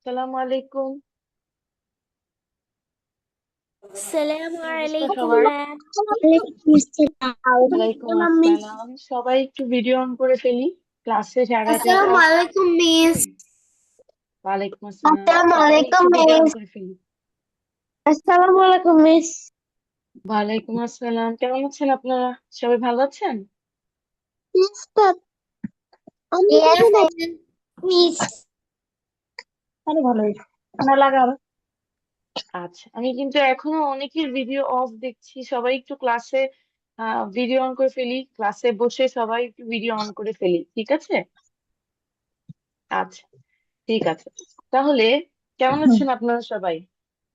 আসসালামু আলাইকুম। আসসালামু কি অবস্থা আলাইকুম সবার? ম্যাম। ওয়ালাইকুম আসসালাম। সবাই একটু ভিডিও অন করে ফেলি, ক্লাসে যারা যারা। আসসালামু আলাইকুম মিস। ওয়ালাইকুম আসসালাম। আসসালামু সবাই আলাইকুম একটু ভিডিও অন মিস। করে ফেলি। আসসালামু আলাইকুম মিস। ওয়ালাইকুম আসসালাম। কেমন আছেন আপনারা? সবাই ভালো আছেন? মিস্টার আমি কেমন আছেন মিস? আরে ভালোই ঠান্ডা লাগা আরো। আচ্ছা, আমি কিন্তু এখনো অনেকের ভিডিও অফ দেখছি। সবাই একটু ক্লাসে ভিডিও অন করে ফেলি, ক্লাসে বসে সবাই একটু ভিডিও অন করে ফেলি, ঠিক আছে? আচ্ছা, ঠিক আছে। তাহলে কেমন আছেন আপনারা সবাই?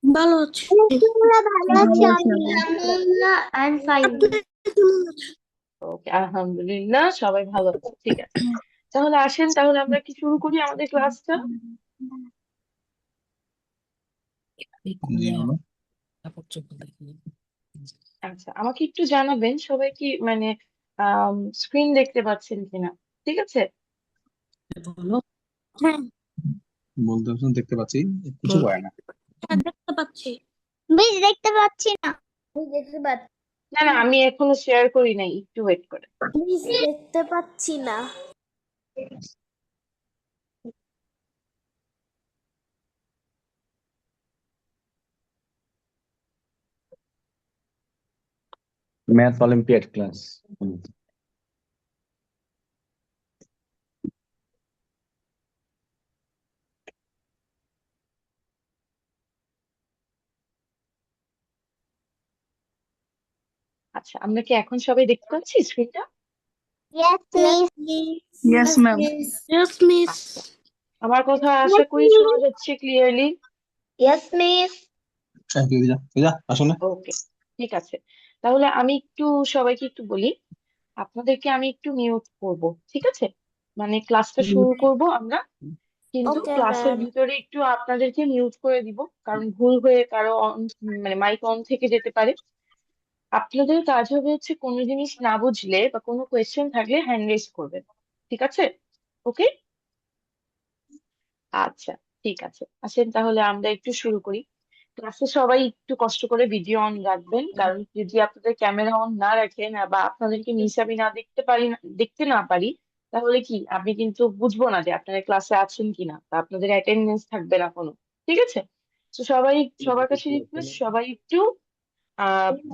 ভালো আছে। আলহামদুলিল্লাহ ভালো আছি ভালো আছি আমি। আপু। আলহামদুলিল্লাহ আই এম ফাইন। ওকে, আলহামদুলিল্লাহ সবাই ভালো আছে, ঠিক আছে। তাহলে আসেন, তাহলে আমরা কি শুরু করি আমাদের ক্লাসটা? জি বলো। আচ্ছা, আমাকে একটু জানাবেন সবাই কি মানে স্ক্রিন দেখতে পাচ্ছেন কিনা, ঠিক আছে? বলো। হ্যাঁ বলতে পারছেন দেখতে পাচ্ছি, কিছু করে না। হ্যাঁ, দেখতে পাচ্ছি। মিস দেখতে পাচ্ছি না। মিস দেখতে পাচ্ছি না না, আমি এখনো শেয়ার করি নাই, একটু ওয়েট করে। মিস দেখতে পাচ্ছি না। Math olympiad class. আচ্ছা, আমরা কি এখন সবাই দেখতে পাচ্ছি স্ক্রিনটা? Yes miss. Yes ma'am. Yes miss. আচ্ছা, আমার কথা আশা করি শোনা যাচ্ছে ক্লিয়ারলি। Yes miss. আসলে ওকে, ঠিক আছে। তাহলে আমি একটু সবাইকে একটু বলি, আপনাদেরকে আমি একটু মিউট করব, ঠিক আছে? মানে ক্লাসটা শুরু করব আমরা, কিন্তু ওকে ক্লাসের ম্যাম। ভিতরে একটু আপনাদেরকে মিউট করে দিব, কারণ ভুল হয়ে কারো মানে মাইক অন থেকে যেতে পারে। আপনাদের কাজ হবে হচ্ছে কোনো জিনিস না বুঝলে বা কোনো কোয়েশ্চেন থাকলে হ্যান্ড রেজ করবেন, ঠিক আছে? ওকে, আচ্ছা, ঠিক আছে। আসেন তাহলে আমরা একটু শুরু করি। ক্লাসে সবাই একটু কষ্ট করে ভিডিও অন রাখবেন, কারণ যদি আপনাদের ক্যামেরা অন না রাখেন বা আপনাদেরকে মিস আমি না দেখতে পারি দেখতে না পারি, তাহলে কি আমি কিন্তু বুঝবো না যে আপনারা ক্লাসে আছেন কিনা, বা আপনাদের অ্যাটেন্ডেন্স থাকবে না কোনো, ঠিক আছে? তো সবাই, সবার কাছে রিকোয়েস্ট, সবাই একটু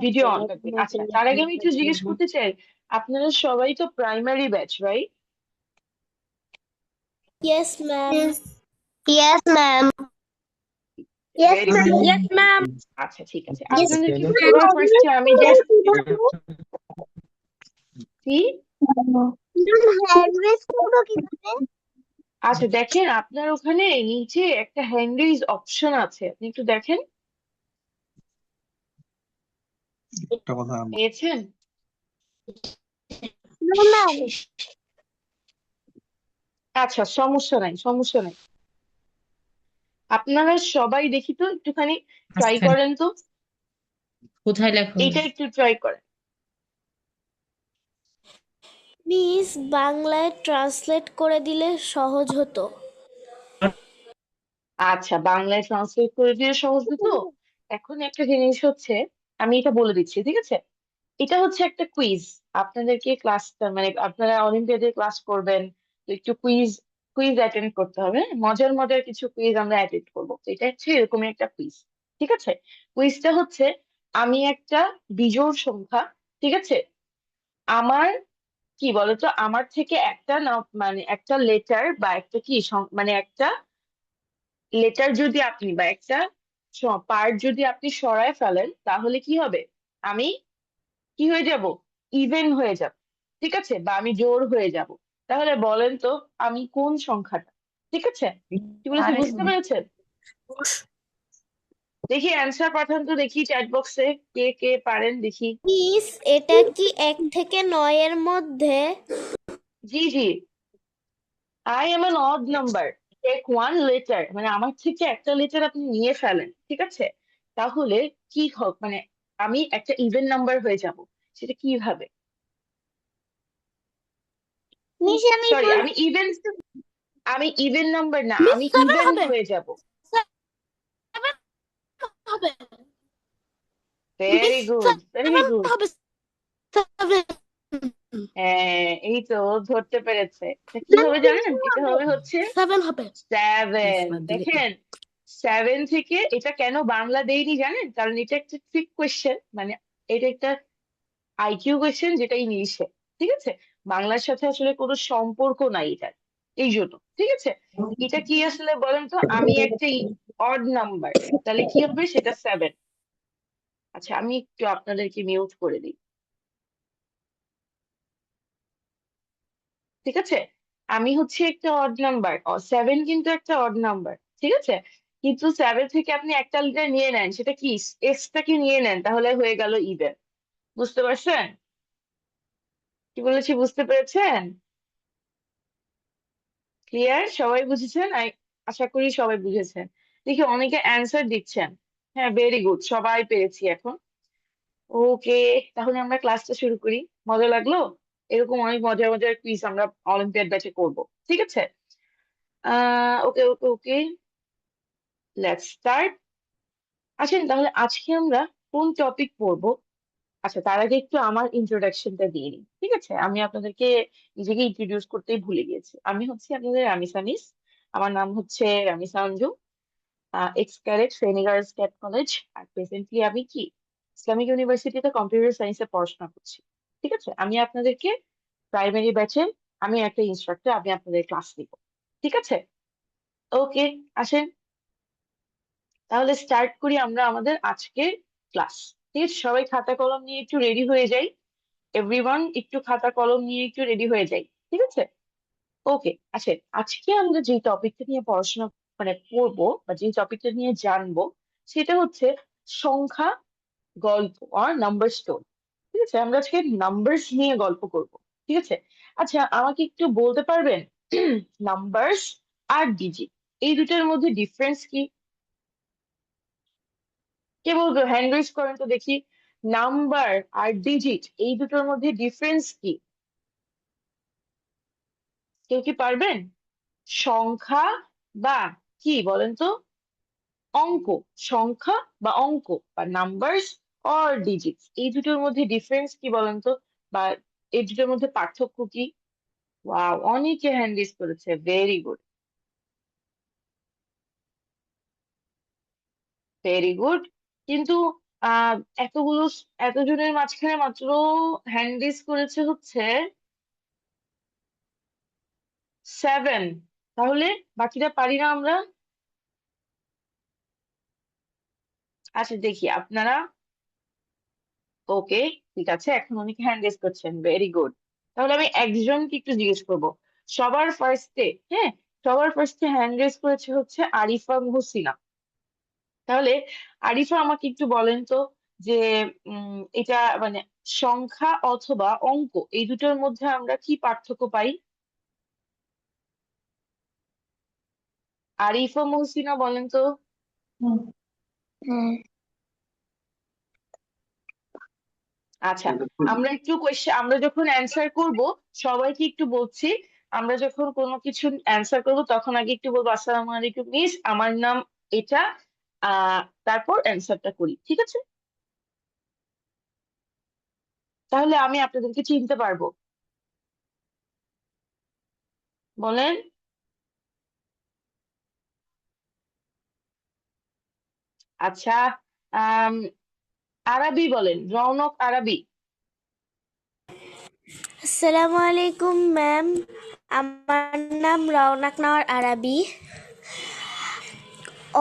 ভিডিও অন রাখবেন। আচ্ছা, তার আগে আমি একটু জিজ্ঞেস করতে চাই, আপনারা সবাই তো primary batch, right? Yes ma'am. Yes ma'am. Very good. Yes ma'am. আচ্ছা, ঠিক আছে, আপনাদেরকে সবার ফার্স্টে আমি জাস্ট কি, হ্যান্ড রেজ করবো কিভাবে? আচ্ছা দেখেন, আপনার ওখানে নিচে একটা হ্যান্ড রেইজ অপশন আছে, আপনি একটু দেখেন, একটা কথা পেয়েছেন? No ma'am. আচ্ছা, সমস্যা নাই, সমস্যা নাই। আপনারা সবাই দেখি তো একটুখানি ট্রাই আচ্ছা, করেন তো, কোথায় লেখো? এইটা একটু ট্রাই করেন। প্লিজ বাংলায় ট্রান্সলেট করে দিলে সহজ হতো। আচ্ছা, বাংলায় ট্রান্সলেট করে দিয়ে সহজ হতো। এখন একটা জিনিস হচ্ছে, আমি এটা বলে দিচ্ছি, ঠিক আছে? এটা হচ্ছে একটা কুইজ। আপনাদেরকে ক্লাস, মানে আপনারা অলিম্পিয়াডে ক্লাস করবেন, তো একটু কুইজ কুইজ অ্যাটেন্ড করতে হবে, হ্যাঁ? মজার মজার কিছু কুইজ আমরা অ্যাটেন্ড করবো, তো এটা হচ্ছে এরকমই একটা কুইজ, ঠিক আছে? কুইজটা হচ্ছে, আমি একটা বিজোড় সংখ্যা, ঠিক আছে? আমার কি বলতো, আমার থেকে একটা না, মানে একটা লেটার বা একটা কি মানে একটা লেটার যদি আপনি বা একটা পার্ট যদি আপনি সরায় ফেলেন, তাহলে কি হবে? আমি কি হয়ে যাব? ইভেন হয়ে যাব, ঠিক আছে? বা আমি জোড় হয়ে যাব। তাহলে বলেন তো, আমি কোন সংখ্যাটা? ঠিক আছে, কি বলেছি বুঝতে পেরেছেন? দেখি অ্যান্সার পাঠান তো, দেখি চ্যাট বক্সে কে কে পারেন দেখি। প্লিজ এটা কি 1 থেকে 9 এর মধ্যে? জি জি, I am an odd number, take one letter, মানে আমার থেকে একটা লেটার আপনি নিয়ে ফেলেন, ঠিক আছে? তাহলে কি হোক, মানে আমি একটা ইভেন নাম্বার হয়ে যাব। সেটা কিভাবে? মিস আমি সরি, আমি ইভেন, আমি ইভেন নাম্বার না, মিস আমি 7 ইভেন হবে, হয়ে যাব। 7 হবে, very miss good, very 7 good. হবে, 7 হ্যাঁ, এই তো ধরতে পেরেছে। এটা কি হবে জানেন? এটা হবে হচ্ছে 7 হবে। সেভেন। দেখেন, 7 থেকে এটা কেন বাংলা দেইনি জানেন? কারণ এটা একটা ট্রিক কোয়েশ্চেন, মানে এটা একটা আইকিউ কোয়েশ্চেন যেটা ইংলিশে, ঠিক আছে? বাংলার সাথে আসলে কোনো সম্পর্ক নাই এটার, এই জন্য, ঠিক আছে? এটা কি আসলে বলেন তো, আমি একটা অড নাম্বার, তাহলে কি হবে সেটা 7। আচ্ছা, আমি একটু আপনাদেরকে মিউট করে দিই, ঠিক আছে? আমি হচ্ছে একটা অড নাম্বার, 7 কিন্তু একটা অড নাম্বার, ঠিক আছে? কিন্তু 7 থেকে আপনি একটা লিটার নিয়ে নেন, সেটা কি এক্সটাকে নিয়ে নেন, তাহলে হয়ে গেল ইভেন। বুঝতে পারছেন কি বলেছি? বুঝতে পেরেছেন? ক্লিয়ার? সবাই বুঝেছেন? আশা করি সবাই বুঝেছেন। দেখি অনেকে অ্যান্সার দিচ্ছেন। হ্যাঁ, ভেরি গুড, সবাই পেরেছি এখন। ওকে, তাহলে আমরা ক্লাসটা শুরু করি। মজা লাগলো? এরকম অনেক মজার মজার কুইজ আমরা অলিম্পিয়াড ব্যাচে করব, ঠিক আছে? ওকে ওকে ওকে, লেটস স্টার্ট। আসেন তাহলে আজকে আমরা কোন টপিক পড়বো? আচ্ছা, তার আগে একটু আমার ইন্ট্রোডাকশনটা দিয়ে নিই, ঠিক আছে? আমি আপনাদেরকে নিজেকে ইন্ট্রোডিউস করতেই ভুলে গিয়েছি। আমি হচ্ছে আপনাদের রামিসা মিস। আমার নাম হচ্ছে Ramisa Anju, ex cadet Feni girls cadet college. আর প্রেজেন্টলি আমি কি ইসলামিক ইউনিভার্সিটিতে কম্পিউটার সায়েন্সে পড়াশোনা করছি, ঠিক আছে? আমি আপনাদেরকে প্রাইমারি ব্যাচে, আমি একটা ইনস্ট্রাক্টর, আমি আপনাদের ক্লাস নিব, ঠিক আছে? ওকে, আসেন তাহলে স্টার্ট করি আমরা আমাদের আজকের ক্লাস, ঠিক আছে? সবাই খাতা কলম নিয়ে একটু রেডি হয়ে যাই। এভরিওয়ান একটু খাতা কলম নিয়ে একটু রেডি হয়ে যাই, ঠিক আছে? ওকে, আসেন আজকে আমরা যে টপিকটা নিয়ে পড়াশোনা মানে পড়বো বা যে টপিকটা নিয়ে জানবো, সেটা হচ্ছে সংখ্যা গল্প আর নাম্বার স্টোরি, ঠিক আছে? আমরা আজকে নাম্বারস নিয়ে গল্প করব, ঠিক আছে? আচ্ছা, আমাকে একটু বলতে পারবেন নাম্বারস আর ডিজিট এই দুটোর মধ্যে ডিফারেন্স কি? কে বলবো? হ্যান্ড রেজ করেন তো দেখি। নাম্বার আর ডিজিট এই দুটোর মধ্যে ডিফারেন্স কি? কেউ কি পারবেন? সংখ্যা বা কি বলেন তো, অঙ্ক। সংখ্যা বা অঙ্ক, বা নাম্বারস অর ডিজিটস, এই দুটোর মধ্যে ডিফারেন্স কি বলেন তো? বা এই দুটোর মধ্যে পার্থক্য কি? ওয়াও, অনেকে হ্যান্ড রেজ করেছে, ভেরি গুড, ভেরি গুড। কিন্তু আহ এতগুলো এতজনের মাঝখানে মাত্র হ্যান্ড রেজ করেছে হচ্ছে 7। তাহলে বাকিটা পারি না আমরা? আচ্ছা দেখি আপনারা। ওকে, ঠিক আছে, এখন অনেকে হ্যান্ড রেজ করছেন, ভেরি গুড। তাহলে আমি একজনকে একটু জিজ্ঞেস করবো। সবার ফার্স্টে, হ্যাঁ, সবার ফার্স্টে হ্যান্ড রেজ করেছে হচ্ছে আরিফা মুহসিনা। তাহলে আরিফা, আমাকে একটু বলেন তো যে এটা মানে সংখ্যা অথবা অঙ্ক এই দুটোর মধ্যে আমরা কি পার্থক্য পাই? আরিফা মুহসিনা বলেন তো। হুম। আচ্ছা, আমরা একটু কোয়েশ্চেন, আমরা যখন অ্যান্সার করব সবাইকে একটু বলছি, আমরা যখন কোনো কিছু অ্যান্সার করব তখন আগে একটু বলবো আসসালামু আলাইকুম মিস, আমার নাম এটা, তারপর অ্যান্সারটা করি, ঠিক আছে? তাহলে আমি আপনাদেরকে চিনতে পারবো। বলেন। আচ্ছা, আম, আরবি বলেন, রৌনক আরবি। আসসালামু আলাইকুম ম্যাম, আমার নাম রওনাক নাওয়ার আরাবি।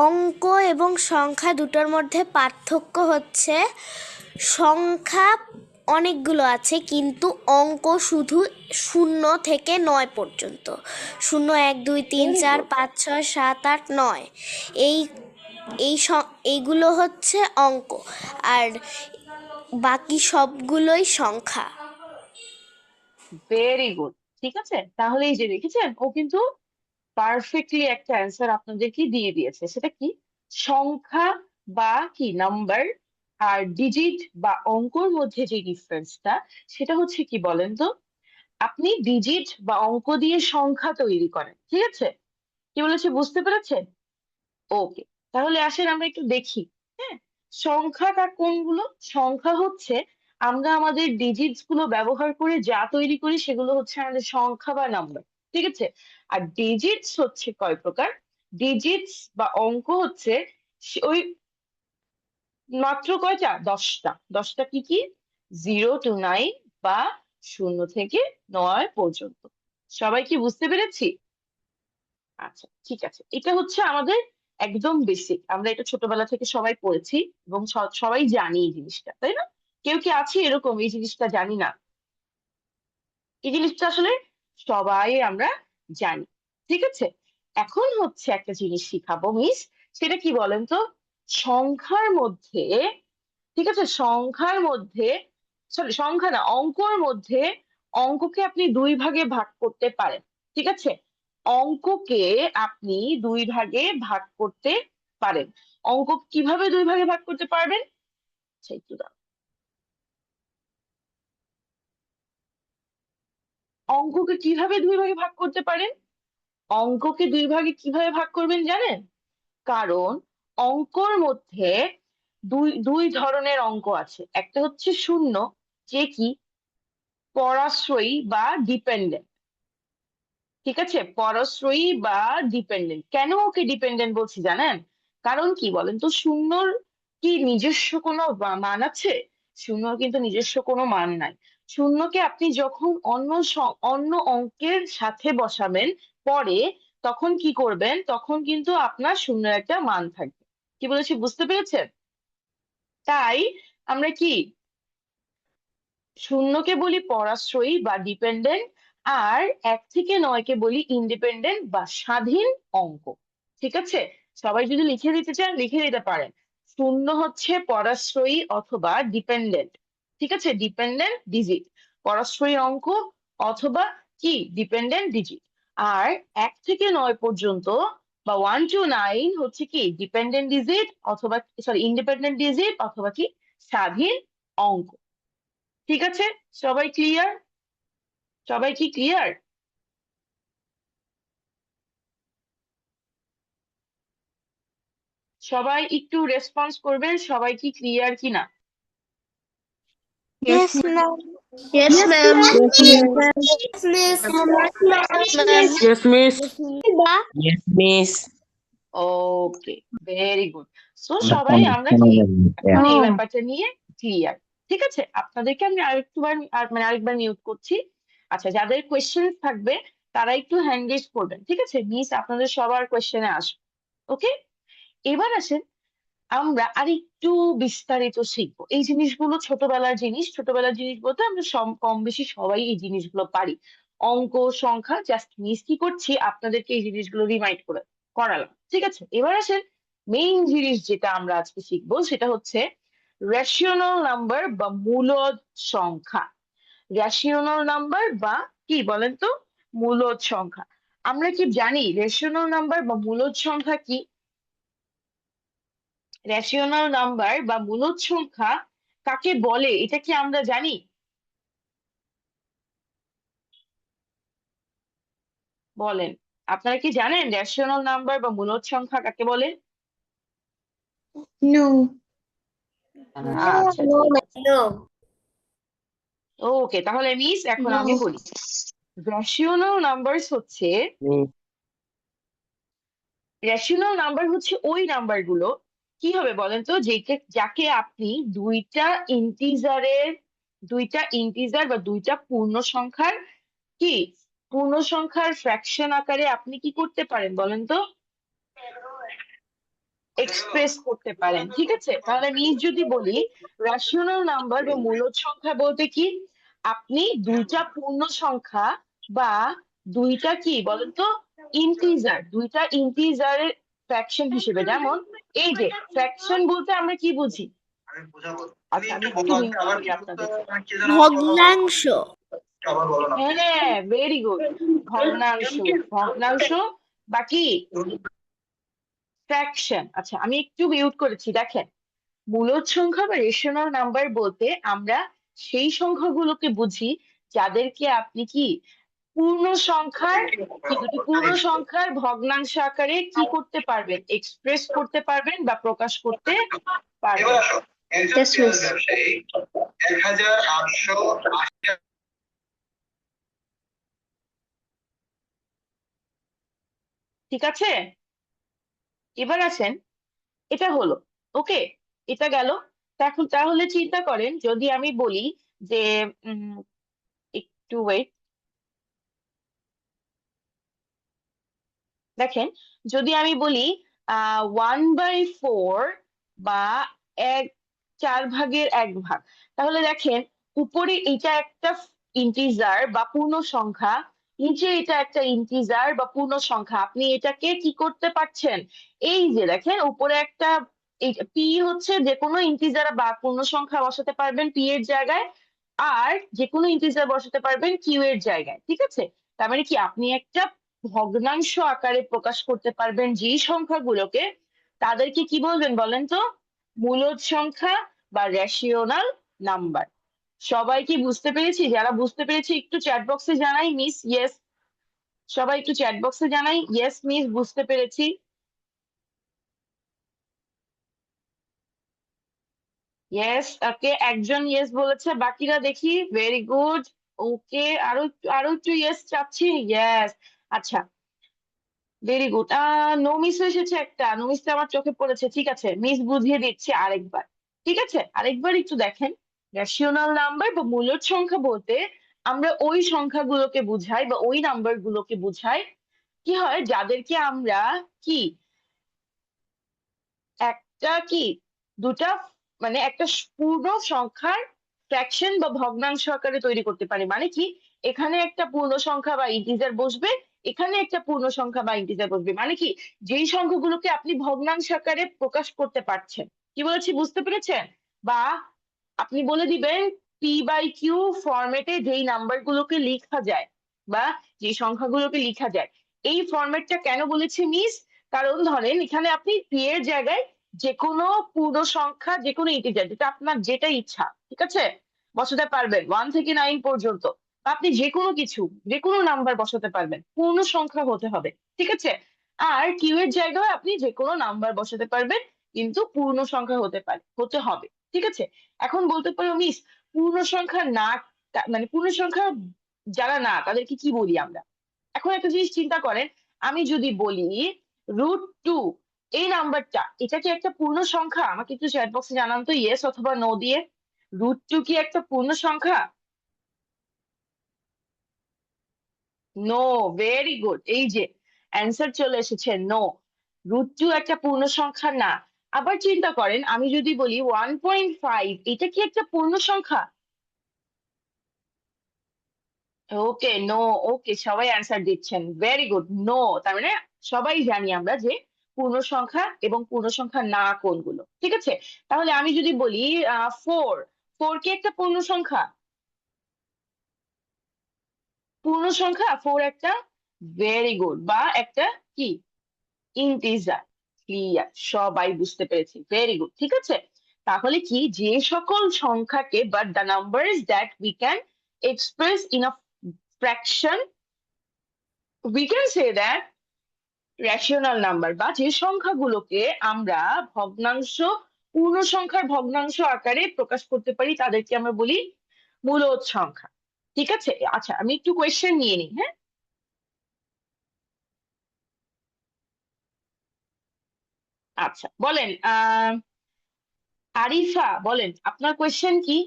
অঙ্ক এবং সংখ্যা দুটোর মধ্যে পার্থক্য হচ্ছে সংখ্যা অনেকগুলো আছে, কিন্তু অঙ্ক শুধু 0 থেকে 9 পর্যন্ত। 0, 1, 2, 3, ভেরি 4, গুড, 5, 6, 7, 8, 9, এই এইগুলো হচ্ছে অঙ্ক, আর বাকি সবগুলোই সংখ্যা। ভেরি গুড, ঠিক আছে। তাহলে এই যে দেখেছেন, ও কিন্তু পারফেক্টলি একটা অ্যান্সার আপনাদেরকে দিয়ে দিয়েছে। সেটা কি? সংখ্যা বা কি নাম্বার আর ডিজিট বা অঙ্কর মধ্যে যে ডিফারেন্সটা, সেটা হচ্ছে কি বলেন তো? আপনি ডিজিট বা অঙ্ক দিয়ে সংখ্যা তৈরি করেন, ঠিক আছে? কি বলেছি বুঝতে পেরেছেন? ওকে, তাহলে আসেন আমরা একটু দেখি। হ্যাঁ, সংখ্যাটা কোনগুলো? সংখ্যা হচ্ছে আমরা আমাদের ডিজিটস গুলো ব্যবহার করে যা তৈরি করি সেগুলো হচ্ছে আমাদের সংখ্যা বা নাম্বার, ঠিক আছে? আর ডিজিটস হচ্ছে কয় প্রকার? ডিজিটস বা অঙ্ক হচ্ছে ওই মাত্র কয়টা? 10টা। 10টা কি কি? 0 to 9 বা 0 থেকে 9 পর্যন্ত। সবাই কি বুঝতে পেরেছি? আচ্ছা, ঠিক আছে, এটা হচ্ছে আমাদের একদম বেসিক, আমরা এটা ছোটবেলা থেকে সবাই পড়েছি এবং সবাই জানি এই জিনিসটা, তাই না? কেউ কি আছে এরকম এই জিনিসটা জানি না? এই জিনিসটা আসলে সবাই আমরা জানি, ঠিক আছে? এখন হচ্ছে একটা জিনিস শিখাবো মিস, সেটা কি বলেন তো? সংখ্যার মধ্যে, ঠিক আছে, সংখ্যার মধ্যে, সরি সংখ্যা না, অঙ্কর মধ্যে অঙ্ককে আপনি দুই ভাগে ভাগ করতে পারেন, ঠিক আছে? অঙ্ককে আপনি দুই ভাগে ভাগ করতে পারেন। অঙ্ক কিভাবে দুই ভাগে ভাগ করতে পারবেন? আচ্ছা, একটু দাঁড়াও। অঙ্ককে কিভাবে দুই ভাগে ভাগ করতে পারেন? অঙ্ককে দুই ভাগে কিভাবে ভাগ করবেন জানেন? কারণ অঙ্কর মধ্যে দুই দুই ধরনের অঙ্ক আছে। একটা হচ্ছে শূন্য, যে কি পরাশ্রয়ী বা ডিপেন্ডেন্ট, ঠিক আছে? পরশ্রয়ী বা ডিপেন্ডেন্ট। কেন ওকে ডিপেন্ডেন্ট বলছি জানেন? কারণ কি বলেন তো, শূন্যর কি নিজস্ব কোনো মান আছে? শূন্যর কিন্তু নিজস্ব কোনো মান নাই। শূন্যকে আপনি যখন অন্য অঙ্কের সাথে বসাবেন পরে, তখন কি করবেন? তখন কিন্তু আপনার শূন্যের একটা মান থাকবে। কি বলেছি বুঝতে পেরেছেন? তাই আমরা কি শূন্যকে বলি পরাশ্রয়ী বা ডিপেন্ডেন্ট, আর 1 থেকে 9 কে বলি ইন্ডিপেন্ডেন্ট বা স্বাধীন অঙ্ক, ঠিক আছে? সবাই যদি লিখে দিতে চান লিখে দিতে পারেন। শূন্য হচ্ছে পরাশ্রয়ী অথবা ডিপেন্ডেন্ট, ঠিক আছে? ডিপেন্ডেন্ট ডিজিট, পরাশ্রয়ী অঙ্ক অথবা কি ডিপেন্ডেন্ট ডিজিট। আর 1 থেকে 9 পর্যন্ত বা 1 to 9 হচ্ছে কি ডিপেন্ডেন্ট ডিজিট অথবা, সরি, ইন্ডিপেন্ডেন্ট ডিজিট অথবা কি স্বাধীন অঙ্ক, ঠিক আছে? সবাই ক্লিয়ার? সবাই কি ক্লিয়ার? সবাই একটু রেসপন্স করবেন, সবাই কি ক্লিয়ার কিনা? Yes ma'am. Yes, ma'am. Yes, miss. Miss Yes, miss. বা Yes, miss. ওকে, ভেরি গুড। সো আমরা সবাই ফোন আমরা ফোনে কি যাবো। এখন এই ব্যাপারটা নিয়ে ক্লিয়ার, ঠিক আছে? আপনাদেরকে আমি আরেকবার মানে আরেকবার মিউট করছি। আচ্ছা, যাদের কোয়েশ্চেন থাকবে তারা একটু হ্যান্ড রেজ করবেন, ঠিক আছে? মিস আপনাদের সবার কোয়েশ্চেনে আসবে। ওকে, এবার আসেন আমরা আরেকটু বিস্তারিত শিখবো। এই জিনিসগুলো ছোটবেলার জিনিস, ছোটবেলার জিনিস বলতে আমরা কম বেশি সবাই এই জিনিসগুলো পারি। অঙ্ক, সংখ্যা, জাস্ট মিস কি করছি আপনাদেরকে এই জিনিসগুলো রিমাইন্ড করালাম, ঠিক আছে? এবার আসেন মেইন জিনিস যেটা আমরা আজকে শিখবো, সেটা হচ্ছে রেশিওনাল নাম্বার বা মূলদ সংখ্যা। রেশিওনাল নাম্বার বা কি বলেন তো মূলদ সংখ্যা। আমরা কি জানি রেশিওনাল নাম্বার বা মূলদ সংখ্যা কি? রেশিওনাল নাম্বার বা মূলদ সংখ্যা কাকে বলে এটা কি আমরা জানি? বলেন, আপনারা কি জানেন রেশিওনাল নাম্বার বা মূলদ সংখ্যা কাকে বলে? No. আচ্ছা, ঠিক আছে। নো। ওকে, তাহলে মিস এখন No. আমি বলি। রেশিওনাল নাম্বারস হচ্ছে, Miss. রেশিওনাল নাম্বার হচ্ছে ওই নাম্বারগুলো, কি হবে বলেন তো, যাকে আপনি দুইটা ইন্টিজার বা দুইটা পূর্ণ সংখ্যার কি পূর্ণ সংখ্যার ফ্র্যাকশন আকারে আপনি কি করতে পারেন বলেন তো? এক্সপ্রেস করতে পারেন, ঠিক আছে? তাহলে আমি যদি বলি রেশনাল নাম্বার বা মূলদ সংখ্যা বলতে কি, আপনি দুইটা পূর্ণ সংখ্যা বা দুইটা কি বলেন তো দুইটা ইন্টিজারের ফ্র্যাকশন হিসেবে, যেমন এই যে ফ্র্যাকশন বলতে আমরা কি বুঝি? আচ্ছা, আমি একটু মিউট করি আপনাদের। ভগ্নাংশ। হ্যাঁ, ভেরি গুড। ভগ্নাংশ, ভগ্নাংশ বা কি ফ্র্যাকশন। আচ্ছা, আমি একটু মিউট করেছি, দেখেন। মূলদ সংখ্যা বা রেশনাল নাম্বার বলতে আমরা সেই সংখ্যাগুলোকে বুঝি যাদেরকে আপনি কি পূর্ণ সংখ্যার দুটি পূর্ণ সংখ্যার ভগ্নাংশ আকারে কি করতে পারবেন, এক্সপ্রেস করতে পারবেন বা প্রকাশ করতে পারবেন। Yes, miss. ঠিক আছে, এবার আসেন, এটা হলো ওকে, এটা গেল। এখন তাহলে চিন্তা করেন যদি আমি বলি যে একটু ওয়েট, দেখেন যদি আমি বলি 1/4 বা 4/1 তাহলে দেখেন উপরে এটা একটা ইন্টিজার বা পূর্ণ সংখ্যা, নিচে এটা একটা ইন্টিজার বা পূর্ণ সংখ্যা, আপনি এটাকে কি করতে পারছেন, এই যে দেখেন উপরে একটা পি হচ্ছে যে কোনো ইন্টিজার বা পূর্ণ সংখ্যা বসাতে পারবেন পি এর জায়গায়, আর যে কোনো ইন্টিজার বসাতে পারবেন কিউ এর জায়গায়, ঠিক আছে। তার মানে কি আপনি একটা ভগ্নাংশ আকারে প্রকাশ করতে পারবেন যেই সংখ্যাগুলোকে, তাদেরকে কি বলবেন বলেন তো, মূলদ সংখ্যা বা রেশিওনাল নাম্বার। সবাই কি বুঝতে পেরেছি? যারা বুঝতে পেরেছি একটু চ্যাট বক্সে জানাই মিস ইয়েস, সবাই একটু চ্যাট বক্সে জানাই ইয়েস মিস বুঝতে পেরেছি। ইয়েস, ওকে, একজন ইয়েস বলেছে, বাকিরা দেখি, ভেরি গুড, ওকে, আরো একটু ইয়েস চাচ্ছি, ইয়েস, আচ্ছা, ভেরি গুড। নো মিস এসেছে, একটা নো মিসটা আমার চোখে পড়েছে, ঠিক আছে মিস বুঝিয়ে দিচ্ছি আরেকবার, ঠিক আছে আরেকবার একটু দেখেন। রেশিওনাল নাম্বার বা মূলদ সংখ্যা বলতে আমরা ওই সংখ্যাগুলোকে বুঝাই বা ওই নাম্বার গুলোকে বুঝাই কি হয় যাদেরকে আমরা কি একটা কি দুটা মানে একটা পূর্ণ সংখ্যার ফ্র্যাকশন বা ভগ্নাংশ আকারে তৈরি করতে পারি, মানে কি এখানে একটা পূর্ণ সংখ্যা বা ইন্টিজার বসবে, এখানে একটা পূর্ণ সংখ্যা বা ইন্টিজার বসবে, মানে কি যেই সংখ্যাগুলোকে আপনি ভগ্নাংশ আকারে প্রকাশ করতে পারছেন, কি বলেছি বুঝতে পেরেছেন? বা আপনি বলে দিবেন P/Q ফরম্যাটে যেই নাম্বার গুলোকে লেখা যায় বা যে সংখ্যাগুলোকে লেখা যায়, এই ফরম্যাটটা কেন বলেছি মিস, কারণ ধরেন এখানে আপনি পি এর জায়গায় যে কোনো পূর্ণ সংখ্যা যে কোনো ইন্টিজার যেটা আপনার যেটা ইচ্ছা, ঠিক আছে, বসাতে পারবেন 1 থেকে 9 পর্যন্ত, বা আপনি যে কোনো কিছু যে কোনো নাম্বার বসাতে পারবেন, পূর্ণ সংখ্যা হতে হবে, ঠিক আছে। আর কিউ এর জায়গায় আপনি যে কোনো নাম্বার বসাতে পারবেন, কিন্তু পূর্ণ সংখ্যা হতে হবে, ঠিক আছে। এখন বলতে পারো মিস পূর্ণ সংখ্যা না, মানে পূর্ণ সংখ্যা যারা না তাদেরকে কি বলি আমরা। এখন একটা জিনিস চিন্তা করেন, আমি যদি বলি √2, এই নাম্বারটা এটা কি একটা পূর্ণ সংখ্যা? আমাকে একটু চ্যাট বক্সে জানান তো ইয়েস অথবা নো দিয়ে, √2 কি একটা পূর্ণ সংখ্যা? নো, ভেরি গুড, এই যে অ্যান্সার চলে এসেছে নো, √2 একটা পূর্ণ সংখ্যা না। আবার চিন্তা করেন আমি যদি বলি 1.5, এটা কি একটা পূর্ণ সংখ্যা? ওকে নো, ওকে সবাই অ্যান্সার দিচ্ছেন, ভেরি গুড, নো। তার মানে সবাই জানি আমরা যে পূর্ণ সংখ্যা এবং পূর্ণ সংখ্যা না কোনগুলো, ঠিক আছে। তাহলে আমি যদি বলি 4, 4 কি একটা পূর্ণ সংখ্যা? পূর্ণ সংখ্যা 4 একটা, ভেরি গুড, বা একটা কি ইন্টিজার, ক্লিয়ার, সবাই বুঝতে পেরেছি, ভেরি গুড, ঠিক আছে। তাহলে কি যে সকল সংখ্যাকে but the numbers that we can express in a fraction, we can say that rational number, বা যে সংখ্যাগুলোকে আমরা ভগ্নাংশ পূর্ণ সংখ্যার ভগ্নাংশ আকারে প্রকাশ করতে পারি তাদেরকে আমরা বলি মূলদ সংখ্যা, ঠিক আছে। আচ্ছা আমি একটু কোয়েশ্চেন নিয়ে নিই, হ্যাঁ, আচ্ছা বলেন আরিফা বলেন আপনার কোয়েশ্চেন কি?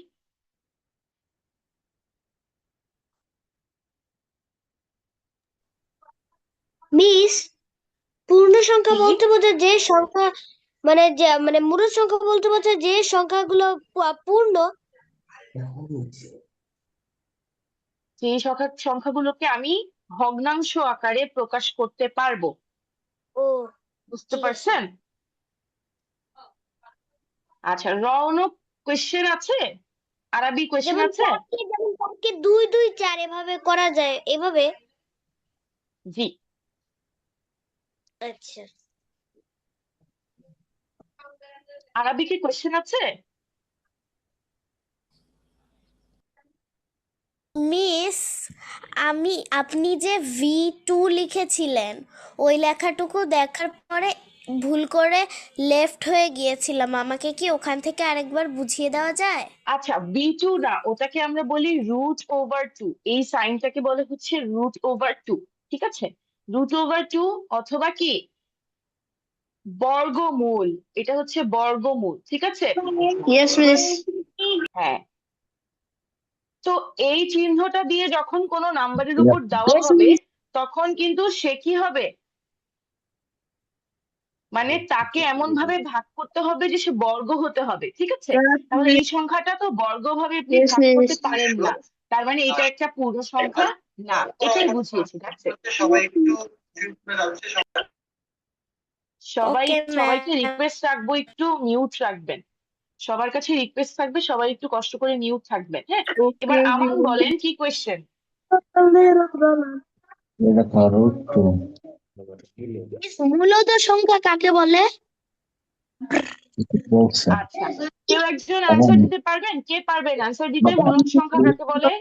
মিস, পূর্ণ সংখ্যা কি বলতে বোঝায় যে সংখ্যা, মানে যে মানে মূল সংখ্যা বলতে বোঝায় যে সংখ্যাগুলো পূর্ণ। যে সংখ্যাগুলোকে আমি ভগ্নাংশ আকারে প্রকাশ করতে পারবো, ও, বুঝতে ঠিক আছে। পারছেন? আচ্ছা রৌনক কোয়েশ্চেন আছে, আরবি কোয়েশ্চেন যেমন আছে? 4কে, যেমন 4কে 2 2 4 এভাবে করা যায় এভাবে। জি, আচ্ছা আরবি কি কোয়েশ্চেন আছে? মিস, আপনি যে V2 লিখেছিলেন ওই লেখাটুকু দেখার পরে ভুল করে লেফট হয়ে গিয়েছিলাম, আমাকে কি ওখান থেকে আরেকবার বুঝিয়ে দেওয়া যায়? আচ্ছা, V2 না, ওটাকে আমরা বলি √/2। এই সাইনটাকে বলে হচ্ছে √/2। ঠিক আছে, √/2 অথবা কি বর্গমূল। এটা হচ্ছে বর্গমূল, ঠিক আছে। Yes miss. হ্যাঁ, তো এই চিহ্নটা দিয়ে যখন কোনো নাম্বারের উপর দেওয়া ইয়েস হবে মিস। তখন কিন্তু সে কি হবে, মানে তাকে এমন ভাবে ভাগ করতে হবে যে সে বর্গ হতে হবে, ঠিক আছে। তাহলে এই সংখ্যাটা তো বর্গ ভাবে আপনি ইয়েস ভাগ মিস। করতে পারেন না, তার মানে এটা একটা পূর্ণ সংখ্যা না, এটাই বুঝিয়েছি। That's it. সবাই ওকে সবাইকে ম্যাম। রিকোয়েস্ট রাখবো একটু মিউট রাখবেন, সবার কাছে রিকোয়েস্ট থাকবে সবাই একটু কষ্ট করে মিউট থাকবেন, হ্যাঁ। ওকে এবার আমান বলেন কি কোয়েশ্চেন। এটা করো একটু। মূলত সংখ্যা কাকে বলে? কিছু বলছে আচ্ছা, কেউ একজন এবং আনসার দিতে পারবেন? কে পারবেন আনসার দিতে? মূলদ সংখ্যা কাকে বলে?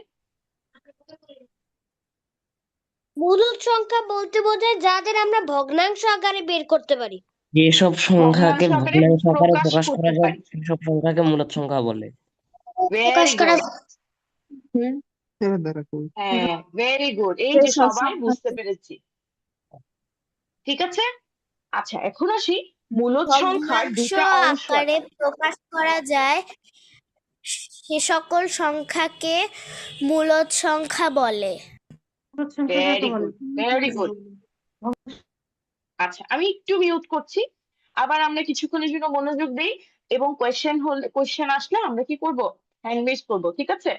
মূলদ সংখ্যা বলতে বোঝায় যাদের আমরা ভগ্নাংশ আকারে বের করতে পারি। যেসব সংখ্যাকে ভগ্নাংশ আকারে ভগ্নাংশ আকারে প্রকাশ প্রকাশ করা করতে যায় পারি। সেসব সংখ্যাকে মূলদ সংখ্যা বলে। প্রকাশ ভেরি করা গুড, হ্যাঁ ভেরি গুড, এই যে সবাই বুঝতে পেরেছি, ঠিক আছে। আচ্ছা, এখন আসি মূলদ সংখ্যার ভগ্নাংশ দুটা অংশ আকারে আছে। প্রকাশ করা যায় সে সকল সংখ্যাকে মূলদ সংখ্যা বলে। Very good, very good. আচ্ছা, আমি একটু মিউট করছি, আবার আমরা কিছুক্ষণের জন্য মনোযোগ দিই, এবং কোয়েশ্চেন আসলে আমরা কি করব, হ্যান্ড রেজ করবো, ঠিক আছে।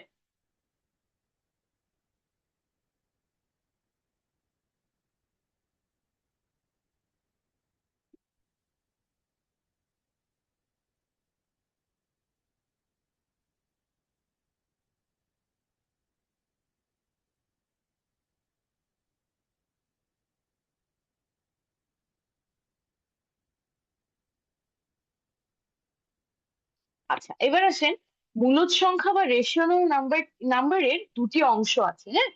আচ্ছা, এবার আসেন, মূলদ সংখ্যা বা রেশনাল নাম্বারের দুটি অংশ আছে, হ্যাঁ।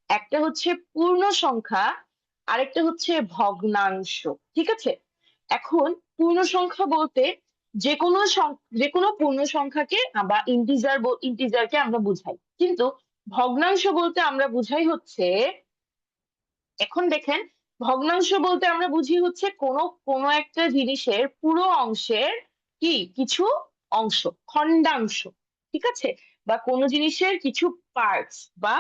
একটা হচ্ছে পূর্ণ সংখ্যা, আরেকটা হচ্ছে ভগ্নাংশ, ঠিক আছে। এখন পূর্ণ সংখ্যা বলতে যে কোনো পূর্ণ সংখ্যাকে বা ইন্টিজারকে আমরা বুঝাই, কিন্তু ভগ্নাংশ বলতে আমরা বুঝাই হচ্ছে, এখন দেখেন, ভগ্নাংশ বলতে আমরা বুঝি হচ্ছে কোনো কোনো একটা জিনিসের পুরো অংশের কি কিছু অংশ, খণ্ডাংশ, ঠিক আছে, বা কোনো জিনিসের কিছু পার্টস বা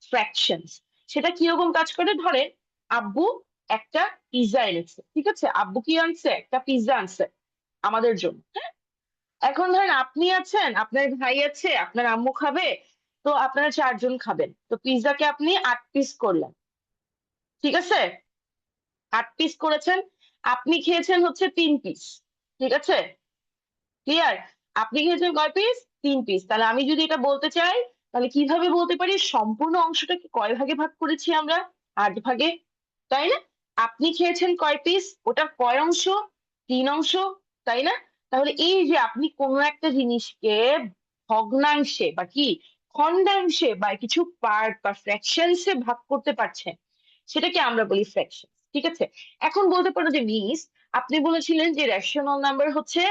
ফ্র্যাকশনস। সেটা কিরকম কাজ করে, ধরেন আব্বু একটা পিৎজা এনেছে, ঠিক আছে, আব্বু কি আনছে, একটা পিৎজা আনছে আমাদের জন্য, হ্যাঁ। এখন ধরেন আপনি আছেন, আপনার ভাই আছে, আপনার আম্মু খাবে, তো আপনারা 4 জন খাবেন, তো পিৎজাকে আপনি 8 পিস করলেন, ঠিক আছে, 8 পিস করেছেন, আপনি খেয়েছেন হচ্ছে 3 পিস, ঠিক আছে, ক্লিয়ার। আপনি খেয়েছেন কয় পিস, 3 পিস। তাহলে আমি যদি এটা বলতে চাই, তাহলে কিভাবে বলতে পারি, সম্পূর্ণ অংশটাকে কয় ভাগে ভাগ করেছি আমরা, 8 ভাগে, তাই না। আপনি খেয়েছেন কয় পিস, ওটা কয় অংশ, 3 অংশ, তাই না। তাহলে এই যে আপনি কোনো একটা জিনিসকে ভগ্নাংশে বা কি খণ্ডাংশে বা কিছু পার্ট বা ফ্র্যাকশনসে ভাগ করতে পারছেন, সেটাকে আমরা বলি ফ্র্যাকশন, ঠিক আছে। এখন বলতে পারো যে মিস, আপনি বলেছিলেন যে রেশনাল নাম্বার হচ্ছে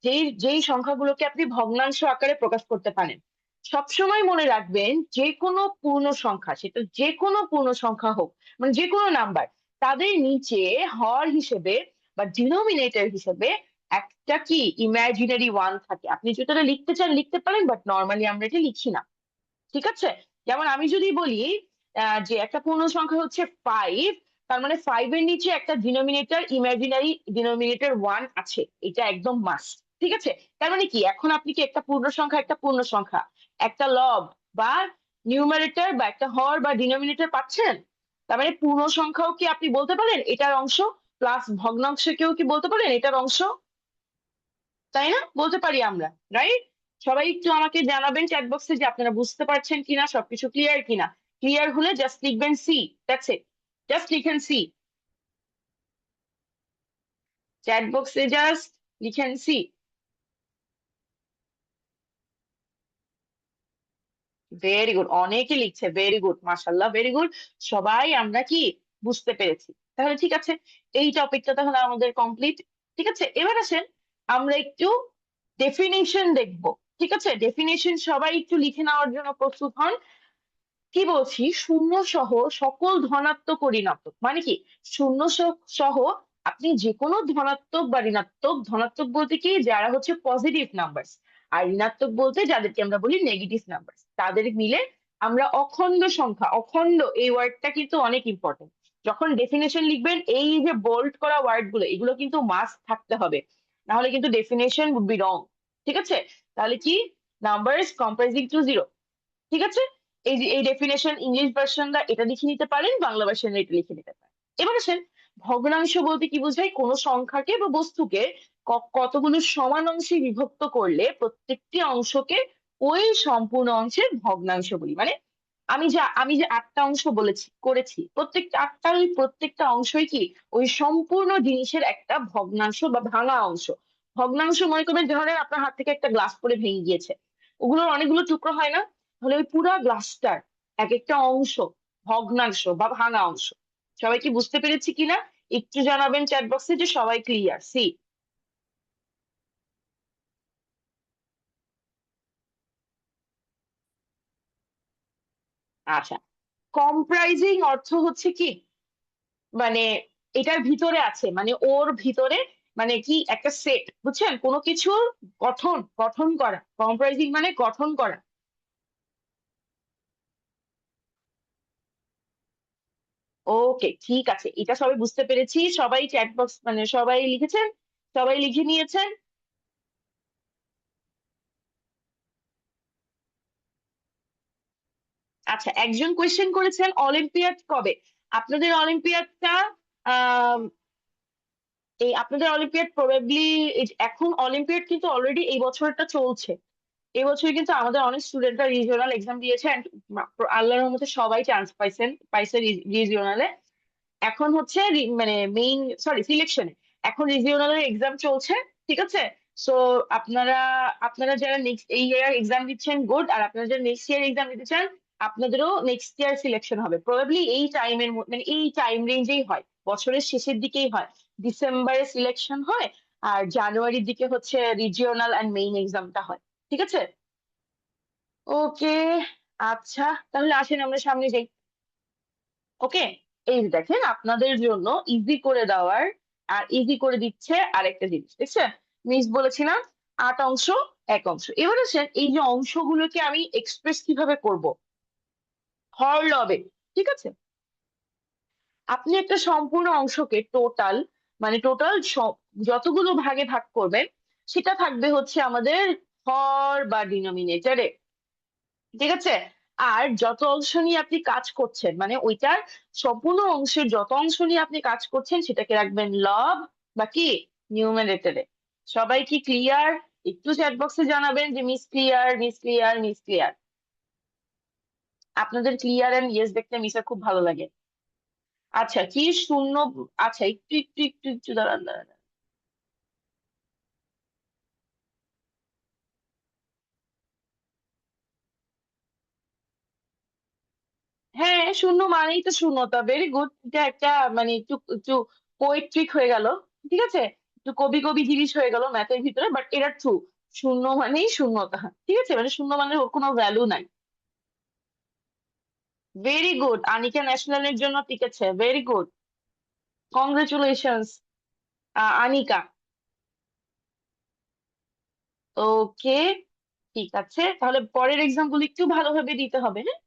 যেই যেই সংখ্যাগুলোকে আপনি ভগ্নাংশ আকারে প্রকাশ করতে পারেন। সবসময় মনে রাখবেন, যে কোনো পূর্ণ সংখ্যা, সেটা যে কোনো পূর্ণ সংখ্যা হোক, মানে যে কোনো নাম্বার, তাদের নিচে হর হিসেবে বা ডিনোমিনেটর হিসেবে একটা কি ইমাজিনারি ওয়ান থাকে। আপনি যেটা লিখতে চান লিখতে পারেন, বাট নর্মালি আমরা এটা লিখি না, ঠিক আছে। যেমন আমি যদি বলি যে একটা পূর্ণ সংখ্যা হচ্ছে 5, তার মানে 5-এর নিচে একটা ডিনোমিনেটর, ইমাজিনারি ডিনোমিনেটর 1 আছে, এটা একদম মাস্ট, ঠিক আছে। তার মানে কি, এখন আপনি কি একটা পূর্ণ সংখ্যা, একটা পূর্ণ সংখ্যা, একটা লব বা নিউমারেটর বা একটা হর বা ডিনোমিনেটর পাচ্ছেন। তার মানে পূর্ণ সংখ্যাও কি আপনি বলতে পারেন এটার অংশ, প্লাস ভগ্নাংশকেও কি বলতে পারেন এটার অংশ, তাই না, বলতে পারি আমরা, রাইট। সবাই একটু আমাকে জানাবেন চ্যাট বক্সে যে আপনারা বুঝতে পারছেন কিনা, সবকিছু ক্লিয়ার কিনা। ক্লিয়ার হলে জাস্ট লিখবেন সি, দ্যাটস ইট, জাস্ট লিখেন সি, চ্যাট বক্সে জাস্ট লিখেন সি। ভেরি গুড, অনেকে লিখছে, ভেরি গুড, মাশাল্লাহ, ভেরি গুড। সবাই আমরা কি বুঝতে পেরেছি। তাহলে ঠিক আছে, এই টপিকটা তাহলে আমাদের কমপ্লিট। ঠিক আছে, এবার আসেন আমরা একটু ডেফিনেশন দেখব। ঠিক আছে, ডেফিনেশন সবাই একটু লিখে নেওয়ার জন্য প্রস্তুত হন। কি বলছি, শূন্য সহ সকল ধনাত্মক ও ঋণাত্মক, মানে কি শূন্য সহ আপনি যে কোনো ধনাত্মক বা ঋণাত্মক, ধনাত্মক বলতে কি যারা হচ্ছে পজিটিভ নাম্বার, আর ঋণাত্মক বলতে যাদেরকে আমরা বলি নেগেটিভ নাম্বার, তাদের মিলে আমরা অখণ্ড সংখ্যা, অখণ্ড এই ওয়ার্ডটা কিন্তু অনেক ইম্পর্টেন্ট। যখন ডেফিনেশন লিখবেন এই যে বোল্ড করা ওয়ার্ড গুলো, এগুলো কিন্তু মাস্ট থাকতে হবে, না হলে কিন্তু ডেফিনেশন উড বি রং। ঠিক আছে, তাহলে কি নাম্বারস কম্পাইজিং টু জিরো। ঠিক আছে, এই যে এই ডেফিনেশন ইংলিশ ভার্সনটা এটা লিখে নিতে পারেন, বাংলা ভার্সন এটা লিখে নিতে পারেন। এবার আসেন ভগ্নাংশ বলতে কি বোঝায়, কোন সংখ্যাকে বা বস্তুকে কতগুলো সমান অংশে বিভক্ত করলে প্রত্যেকটি অংশকে ওই সম্পূর্ণ অংশের ভগ্নাংশ বলি। মানে আমি যে 8টা অংশ করেছি, প্রত্যেকটা আটটার ওই প্রত্যেকটা অংশই কি ওই সম্পূর্ণ জিনিসের একটা ভগ্নাংশ বা ভাঙা অংশ। ভগ্নাংশ মনে করবেন ধরেন আপনার হাত থেকে একটা গ্লাস পড়ে ভেঙে গিয়েছে, ওগুলোর অনেকগুলো টুকরো হয় না, তাহলে ওই পুরো গ্লাসটার এক একটা অংশ ভগ্নাংশ বা ভাঙা অংশ। সবাই কি বুঝতে পেরেছি কিনা একটু জানাবেন চ্যাট বক্সে যে সবাই ক্লিয়ার। সি, আচ্ছা, কম্প্রাইজিং অর্থ হচ্ছে কি, মানে এটার ভিতরে আছে, মানে ওর ভিতরে, মানে কি একটা সেট, বুঝছেন, কোনো কিছুর গঠন, গঠন করা, কম্প্রাইজিং মানে গঠন করা। ওকে, ঠিক আছে, এটা সবাই বুঝতে পেরেছি। সবাই চ্যাট বক্স মানে সবাই লিখেছেন, সবাই লিখে নিয়েছেন। আচ্ছা, একজন কোয়েশ্চেন করেছেন অলিম্পিয়াড কবে। আপনাদের অলিম্পিয়াডটা আহ আপনাদের অলিম্পিয়াড প্রবাবলি, এখন অলিম্পিয়াড কিন্তু অলরেডি এই বছরটা চলছে। এই বছর কিন্তু আমাদের অনেক স্টুডেন্টরা রিজিওনাল এক্সাম দিয়েছে and আল্লাহর রহমতে সবাই চান্স পাইছে রিজিওনালে। এখন হচ্ছে মানে মেইন, সরি, সিলেকশনে, এখন রিজিওনালের এক্সাম চলছে। ঠিক আছে, সো আপনারা আপনারা যারা নেক্সট এই ইয়ার এক্সাম দিচ্ছেন গুড, আর আপনারা যারা নেক্সট ইয়ার এক্সাম দিতে চান আপনাদেরও নেক্সট ইয়ার সিলেকশন হবে প্রবাবলি এই টাইমের, মানে এই টাইম রেঞ্জেই হয়, বছরের শেষের দিকেই হয়। ডিসেম্বরে সিলেকশন হয় আর জানুয়ারির দিকে হচ্ছে রিজিওনাল অ্যান্ড মেইন এক্সামটা হয়। ঠিক আছে, ওকে, আচ্ছা, তাহলে আসেন আমরা সামনে যাই। ওকে, এই যে দেখেন আপনাদের জন্য ইজি করে দেওয়ার আর ইজি করে দিচ্ছে আরেকটা জিনিস, দেখছেন, মিস বলেছিলাম 8 অংশ 1 অংশ। এবার আসেন এই যে অংশগুলোকে আমি এক্সপ্রেস কিভাবে করব, হর লবে। ঠিক আছে, আপনি একটা সম্পূর্ণ অংশকে টোটাল, মানে টোটাল যতগুলো ভাগে ভাগ করবেন সেটা থাকবে হচ্ছে আমাদের হর বা ডিনোমিনেটরে। ঠিক আছে, আর যত অংশ নিয়ে আপনি কাজ করছেন, মানে ওইটার সম্পূর্ণ অংশের যত অংশ নিয়ে আপনি কাজ করছেন সেটাকে রাখবেন লব বা কি নিউমারেটরে। সবাই কি ক্লিয়ার? একটু চ্যাট বক্সে জানাবেন যে miss clear, miss clear, miss clear. আপনাদের ক্লিয়ার এন্ড ইয়েস দেখতে মিসের খুব ভালো লাগে। আচ্ছা, কি শূন্য, আচ্ছা, একটু একটু একটু একটু দাঁড়ান দাঁড়ান। হ্যাঁ, শূন্য মানেই তো শূন্যতা, ভেরি গুড, এটা একটা মানে একটু একটু পোয়েট্রিক হয়ে গেল। ঠিক আছে, একটু কবি কবি জিনিস হয়ে গেল ম্যাথের ভিতরে, বাট এটা ট্রু। শূন্য মানেই শূন্যতা। ঠিক আছে, মানে শূন্য মানে ওর কোনো ভ্যালু নাই। ভেরি গুড, আনিকা ন্যাশনালের জন্য টিকেছে, ভেরি গুড, কংগ্রেচুলেশনস আনিকা। ওকে, ঠিক আছে, তাহলে পরের এক্সাম গুলো একটু ভালোভাবে দিতে হবে, হ্যাঁ।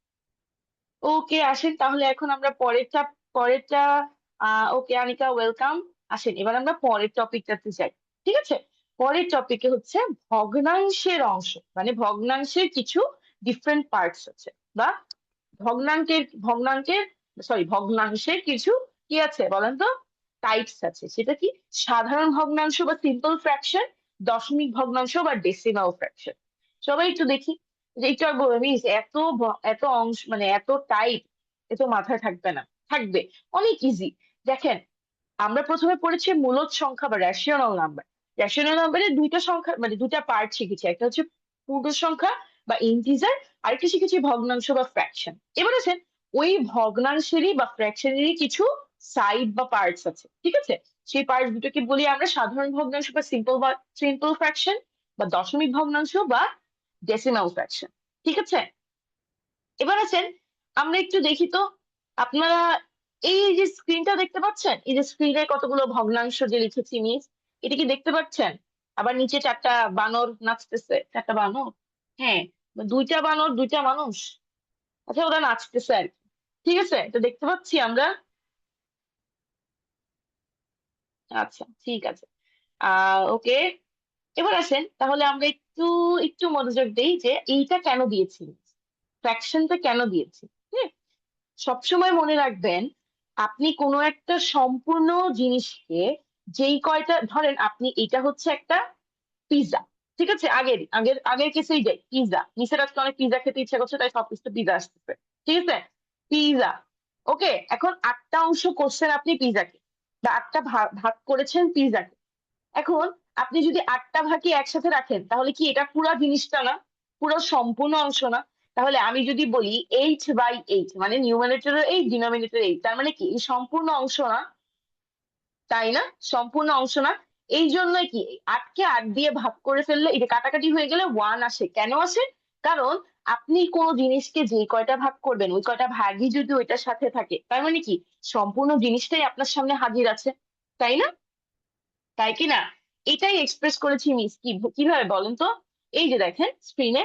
ওকে, আসেন তাহলে এখন আমরা পরেরটা ওকে আনিকা, ওয়েলকাম। আসেন এবার আমরা পরের টপিকটাতে যাই। ঠিক আছে, পরের টপিকে হচ্ছে ভগ্নাংশের অংশ, মানে ভগ্নাংশের কিছু ডিফারেন্ট পার্টস আছে, বা ভগ্নাঙ্কের ভগ্নাংশের কিছু কি আছে বলেন তো, টাইপস আছে। সেটা কি, সাধারণ ভগ্নাংশ বা সিম্পল ফ্র্যাকশন, দশমিক ভগ্নাংশ বা ডেসিমাল ফ্র্যাকশন। সবাই একটু দেখি যে একটু আর বলবো মিস এত অংশ মানে এত টাইপ, এত মাথায় থাকবে না, থাকবে, অনেক ইজি। দেখেন, আমরা প্রথমে পড়েছি মূলদ সংখ্যা বা রেশনাল নাম্বার। রেশনাল নাম্বারের দুইটা সংখ্যা মানে দুইটা পার্ট শিখেছি, একটা হচ্ছে পূর্ণ সংখ্যা বা ইন্টিজার, আরেকটা শিখেছি ভগ্নাংশ বা ফ্র্যাকশন। এবার আছেন ওই ভগ্নাংশেরই বা ফ্র্যাকশনেরই কিছু সাইড বা পার্টস আছে, ঠিক আছে? সেই পার্টস দুটোকে বলি আমরা সাধারণ ভগ্নাংশ বা সিম্পল ফ্র্যাকশন, বা দশমিক ভগ্নাংশ বা ডেসিমাল ফ্র্যাকশন, ঠিক আছে? এবার আছেন আমরা একটু দেখি তো, আপনারা এই যে স্ক্রিনটা দেখতে পাচ্ছেন, এই যে স্ক্রিনে কতগুলো ভগ্নাংশ যে লিখেছি মিস, এটা কি দেখতে পাচ্ছেন? আবার নিচে চারটা বানর নাচতেছে, চারটা বানর, হ্যাঁ, দুইটা বানর দুইটা মানুষ, আচ্ছা ওরা নাচতেছে আর কি, ঠিক আছে? এটা দেখতে পাচ্ছি আমরা। আচ্ছা ঠিক আছে, ওকে। এবার আসেন তাহলে আমরা একটু একটু মনোযোগ দেই যে এইটা কেন দিয়েছি, ফ্র্যাকশনটা কেন দিয়েছি। হ্যাঁ, সবসময় মনে রাখবেন, আপনি কোনো একটা সম্পূর্ণ জিনিসকে, যেই কয়টা ধরেন আপনি, এটা হচ্ছে একটা পিৎজা, ঠিক আছে? আগের আগের আগের কেসেই যাই, পিৎজা, নিচের আজকে অনেক পিৎজা খেতে ইচ্ছা করছে তাই সব কিছু পিৎজা আসতেছে, ঠিক আছে? পিৎজা, ওকে। এখন 8টা অংশ করছেন আপনি পিৎজাকে, বা 8টা ভাগ ভাগ করেছেন পিৎজাকে। এখন আপনি যদি 8টা ভাগই একসাথে রাখেন তাহলে কি এটা পুরো জিনিসটা না, পুরো সম্পূর্ণ অংশ না? তাহলে আমি যদি বলি 8/8, মানে নিউমারেটর 8 ডিনোমিনেটর 8, তার মানে কি এই সম্পূর্ণ অংশ না, তাই না? সম্পূর্ণ অংশ না। এই জন্য কি 8কে 8 দিয়ে ভাগ করে ফেললে এটা কাটাকাটি হয়ে গেলে 1 আসে, কেন আসে? কারণ আপনি কোন জিনিসকে যে কয়টা ভাগ করবেন ওই কয়টা ভাগই যদি ওইটার সাথে থাকে, তার মানে কি সম্পূর্ণ জিনিসটাই আপনার সামনে হাজির আছে, তাই না? তাই কি না? এটাই এক্সপ্রেস করেছি মিস, কি কিভাবে বলেন তো? এই যে দেখেন স্ক্রিনে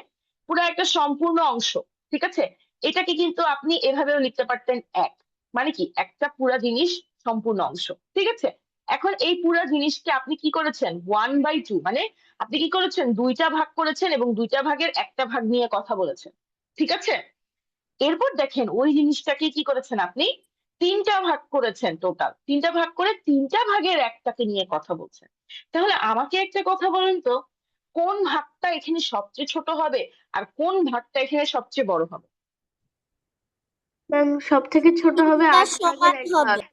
পুরো একটা সম্পূর্ণ অংশ, ঠিক আছে? এটাকে কিন্তু আপনি এভাবেও লিখতে পারতেন এক, মানে কি একটা পুরা জিনিস সম্পূর্ণ অংশ, ঠিক আছে? এখন এই পুরা জিনিসকে আপনি কি করেছেন 1/2, মানে আপনি কি করেছেন দুইটা ভাগ করেছেন এবং দুইটা ভাগের একটা ভাগ নিয়ে কথা বলেছেন, ঠিক আছে? এরপর দেখেন ওই জিনিসটাকে কি করেছেন আপনি তিনটা ভাগ করেছেন, টোটাল তিনটা ভাগ করে তিনটা ভাগের একটাকে নিয়ে কথা বলছেন। তাহলে আমাকে একটা কথা বলেন তো, কোন ভাগটা এখানে সবচেয়ে ছোট হবে আর কোন ভাগটা এখানে সবচেয়ে বড় হবে? ম্যাম সব থেকে ছোট হবে তিনটা 8 ভাগের সমান 1 ভাগ। হবে।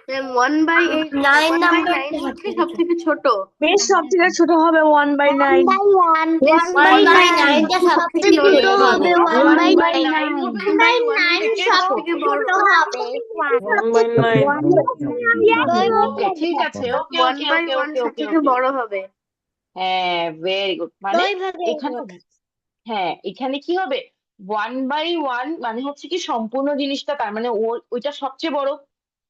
ম্যাম 1/8, 9 1/9 নাম্বারটা হচ্ছে সব থেকে ছোট। বেশ সব থেকে ছোট হবে 1/9। 1/1, বেশ 1/9 টা সব থেকে সবচেয়ে বড় ছোট হবে। ওয়ান বাই 1/9 নাইন হবে 1/1 1/9 থেকে থেকে সব ছোট। থেকে সবচেয়ে বড়। ছোট হবে। 1/9 ওকে ঠিক আছে, ওকে ওকে ওকে 1/1 ওকে সব ওকে থেকে ওকে, বড় হবে। হ্যাঁ ভেরি গুড। মানে দুই ভাগে এখানে, হ্যাঁ এখানে কি হবে 1/1, মানে হচ্ছে কি সম্পূর্ণ জিনিসটা, তার মানে ওইটা সবচেয়ে বড়।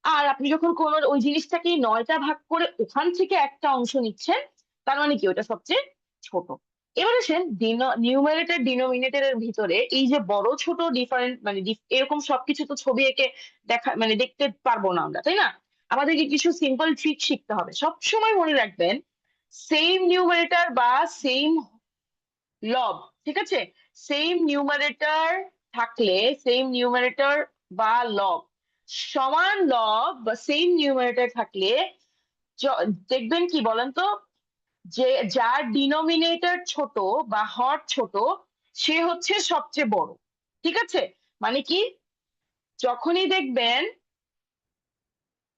আর আপনি যখন কোন ওই জিনিসটাকে 9টা ভাগ করে ওখান থেকে একটা অংশ নিচ্ছেন, তার মানে কি ওটা সবচেয়ে ছোট। এবার আসেন নিউমারেটর ডিনোমিনেটরের ভিতরে এই যে বড় ছোট ডিফারেন্ট, মানে এরকম সবকিছু তো ছবি এঁকে দেখা মানে দেখতে পারবো না আমরা, তাই না? আমাদেরকে কিছু সিম্পল ট্রিক শিখতে হবে। সব সময় মনে রাখবেন, সেম নিউমারেটর বা সেম লব, ঠিক আছে? সেম নিউমারেটর থাকলে, সেম নিউমারেটর বা লব, সমান লব বা সেম নিউমারেটর থাকলে দেখবেন কি বলেন তো, যে যার ডিনোমিনেটর ছোট বা হর ছোট সে হচ্ছে সবচেয়ে বড়, ঠিক আছে? মানে কি যখনই দেখবেন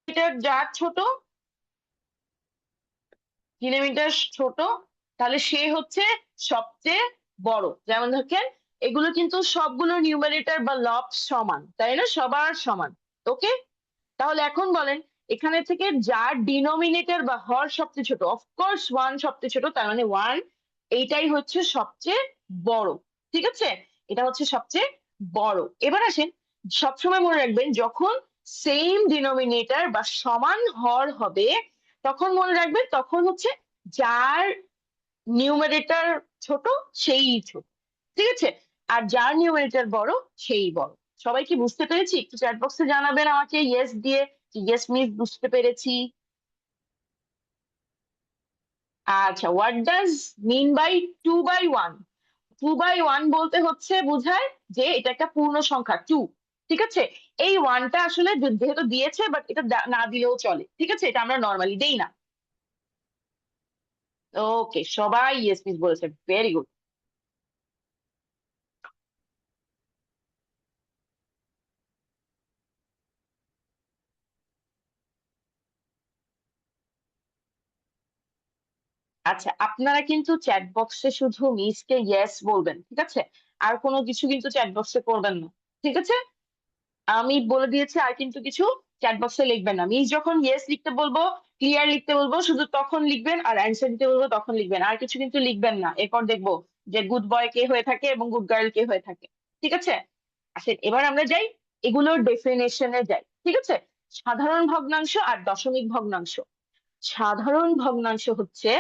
এটা যার ছোট, ডিনোমিনেটর ছোট, তাহলে সে হচ্ছে সবচেয়ে বড়। যেমন দেখেন এগুলো কিন্তু সবগুলো নিউমারেটর বা লব সমান, তাই না? সবার সমান, ওকে। তাহলে এখন বলেন এখানে থেকে যার ডিনোমিনেটর বা হর সবচেয়ে ছোট, অফকোর্স 1 সবচেয়ে ছোট, তার মানে 1 এইটাই হচ্ছে সবচেয়ে বড়, ঠিক আছে? এটা হচ্ছে সবচেয়ে বড়। এবার আসেন সবসময় মনে রাখবেন, যখন সেম ডিনোমিনেটর বা সমান হর হবে তখন মনে রাখবেন তখন হচ্ছে যার নিউমারেটর ছোট সেই ছোট, ঠিক আছে? আর যার নিউমারেটর বড় সেই বড়। সবাই কি বুঝতে পেরেছি? একটু চ্যাট বক্সে জানাবেন আমাকে ইয়েস দিয়ে, ইয়েস মিস বুঝতে পেরেছি। আচ্ছা, হোয়াট ডাজ মিন বাই 2/1? 2/1 বলতে হচ্ছে বোঝায় যে এটা একটা পূর্ণ সংখ্যা 2, ঠিক আছে? এই ওয়ানটা আসলে যেহেতু দিয়েছে, বাট এটা না দিলেও চলে, ঠিক আছে? এটা আমরা নর্মালি দেই না। ওকে, সবাই ইয়েস মিস বলেছে, ভেরি গুড। আচ্ছা, আপনারা কিন্তু চ্যাট বক্সে শুধু মিসকে ইয়েস বলবেন, ঠিক আছে? আর কোনো কিছু কিন্তু চ্যাট বক্সে করবেন না, ঠিক আছে? আমি বলে দিয়েছি, আর কিন্তু কিছু চ্যাট বক্সে লিখবেন না। মিস যখন ইয়েস লিখতে বলবো, ক্লিয়ার লিখতে বলবো, শুধু তখন লিখবেন, আর অ্যান্সার দিতে বলবো তখন লিখবেন, আর কিছু কিন্তু লিখবেন না। এরপর দেখবো যে গুড বয় কে হয়ে থাকে এবং গুড গার্ল কে হয়ে থাকে, ঠিক আছে? আসেন এবার আমরা যাই, এগুলোর ডেফিনেশনে যাই, ঠিক আছে? সাধারণ ভগ্নাংশ আর দশমিক ভগ্নাংশ। সাধারণ ভগ্নাংশ হচ্ছে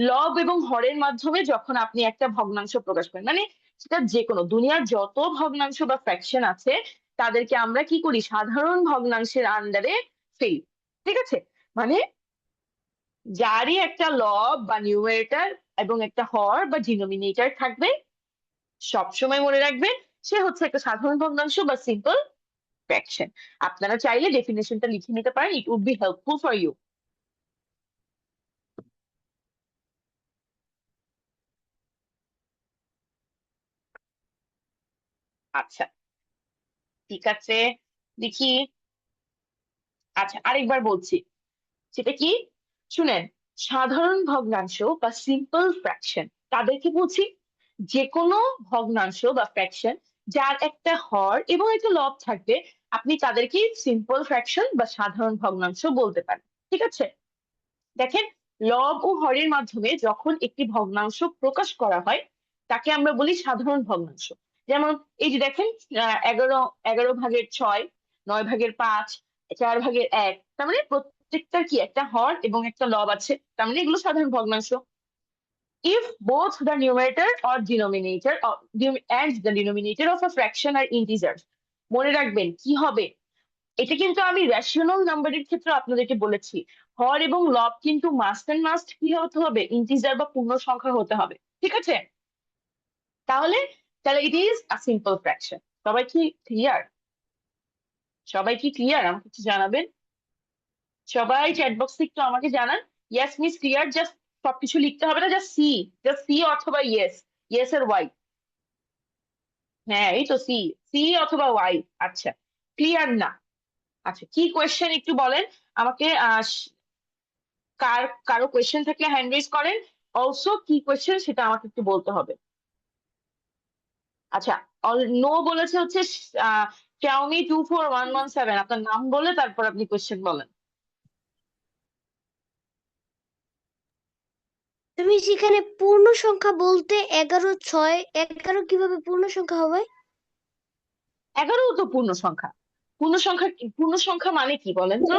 লব এবং হরের মাধ্যমে যখন আপনি একটা ভগ্নাংশ প্রকাশ করেন, মানে সেটা যে কোনো দুনিয়ার যত ভগ্নাংশ বা ফ্র্যাকশন আছে তাদেরকে আমরা কি করি, সাধারণ ভগ্নাংশের আন্ডারে ফেলি, ঠিক আছে? মানে যারই একটা লব বা নিউমারেটর এবং একটা হর বা ডিনোমিনেটর থাকবে, সবসময় মনে রাখবেন সে হচ্ছে একটা সাধারণ ভগ্নাংশ বা সিম্পল ফ্র্যাকশন। আপনারা চাইলে ডেফিনেশনটা লিখে নিতে পারেন, it would be helpful for you. আচ্ছা, ঠিক আছে, দেখি। আচ্ছা, আরেকবার বলছি, সেটা কি শুনেন। সাধারণ ভগ্নাংশ বা সিম্পল ফ্র্যাকশন তাদেরকে বলছি যে কোনো ভগ্নাংশ বা ফ্র্যাকশন যার একটা হর এবং একটা লব থাকবে, আপনি তাদেরকে সিম্পল ফ্র্যাকশন বা সাধারণ ভগ্নাংশ বলতে পারেন, ঠিক আছে? দেখেন, লব ও হরের মাধ্যমে যখন একটি ভগ্নাংশ প্রকাশ করা হয় তাকে আমরা বলি সাধারণ ভগ্নাংশ। যেমন এই যে দেখেন, 11 11/6, 9/5, 4/1, তার মানে প্রত্যেকটার কি একটা হর এবং একটা লব আছে, তার মানে এগুলো সাধারণ ভগ্নাংশ। If both the numerator or denominator and the denominator of a fraction are integers, মনে রাখবেন কি হবে, এটা কিন্তু আমি রেশনাল নাম্বারের ক্ষেত্রে আপনাদেরকে বলেছি, হর এবং লব কিন্তু মাস্ট এন্ড মাস্ট কি হতে হবে, ইন্টিজার বা পূর্ণ সংখ্যা হতে হবে, ঠিক আছে? তাহলে তাহলে it is a simple fraction. সবাই কি ক্লিয়ার? সবাই কি ক্লিয়ার? আমাকে একটু জানাবেন। সবাই চ্যাট বক্সে একটু আমাকে জানান, ইয়েস মিস ক্লিয়ার, জাস্ট সবকিছু লিখতে হবে না, জাস্ট সি অথবা ইয়েস, ইয়েস এর ওয়াই। হ্যাঁ, এই তো সি, সি অথবা ওয়াই। আচ্ছা, ক্লিয়ার না? আচ্ছা, কি কোয়েশ্চেন একটু বলেন আমাকে। কারো কোয়েশ্চেন থাকলে হ্যান্ড রেজ করেন। অলসো কি কোয়েশ্চেন সেটা আমাকে একটু বলতে হবে। আচ্ছা, নো বলেছে হচ্ছে Xiaomi 24117, আপনার নাম বলে তারপর আপনি কোয়েশ্চেন বলেন। তুমি সেখানে পূর্ণ সংখ্যা বলতে 11 6, 11 কিভাবে পূর্ণ সংখ্যা হবে? 11 তো পূর্ণ সংখ্যা। পূর্ণ সংখ্যা মানে কি বলেন তো?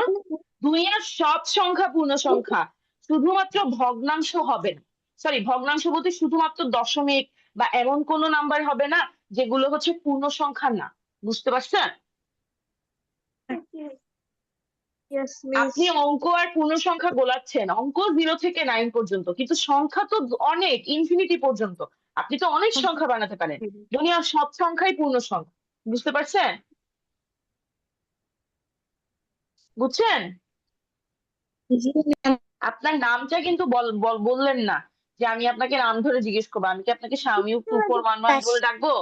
দুনিয়ার সব সংখ্যা পূর্ণ সংখ্যা, শুধুমাত্র ভগ্নাংশ হবে না। সরি, ভগ্নাংশ বলতে শুধুমাত্র দশমিক বা এমন কোন নাম্বার হবে না যেগুলো হচ্ছে পূর্ণ সংখ্যা না, বুঝতে পারছেন? Yes, miss. আপনি অঙ্ক আর পূর্ণ সংখ্যা গোলাচ্ছেন, অঙ্ক 0 থেকে 9 পর্যন্ত, কিন্তু সংখ্যা তো অনেক, ইনফিনিটি পর্যন্ত। আপনি তো অনেক সংখ্যা বানাতে পারেন, দুনিয়ার সব সংখ্যাই পূর্ণ সংখ্যা, বুঝতে পারছেন? বুঝছেন? আপনার নামটা কিন্তু বললেন না, যে আমি আপনাকে নাম ধরে জিজ্ঞেস করবো, আমি কি আপনাকে Xiaomi 2411 দাস। বলে ডাকবো?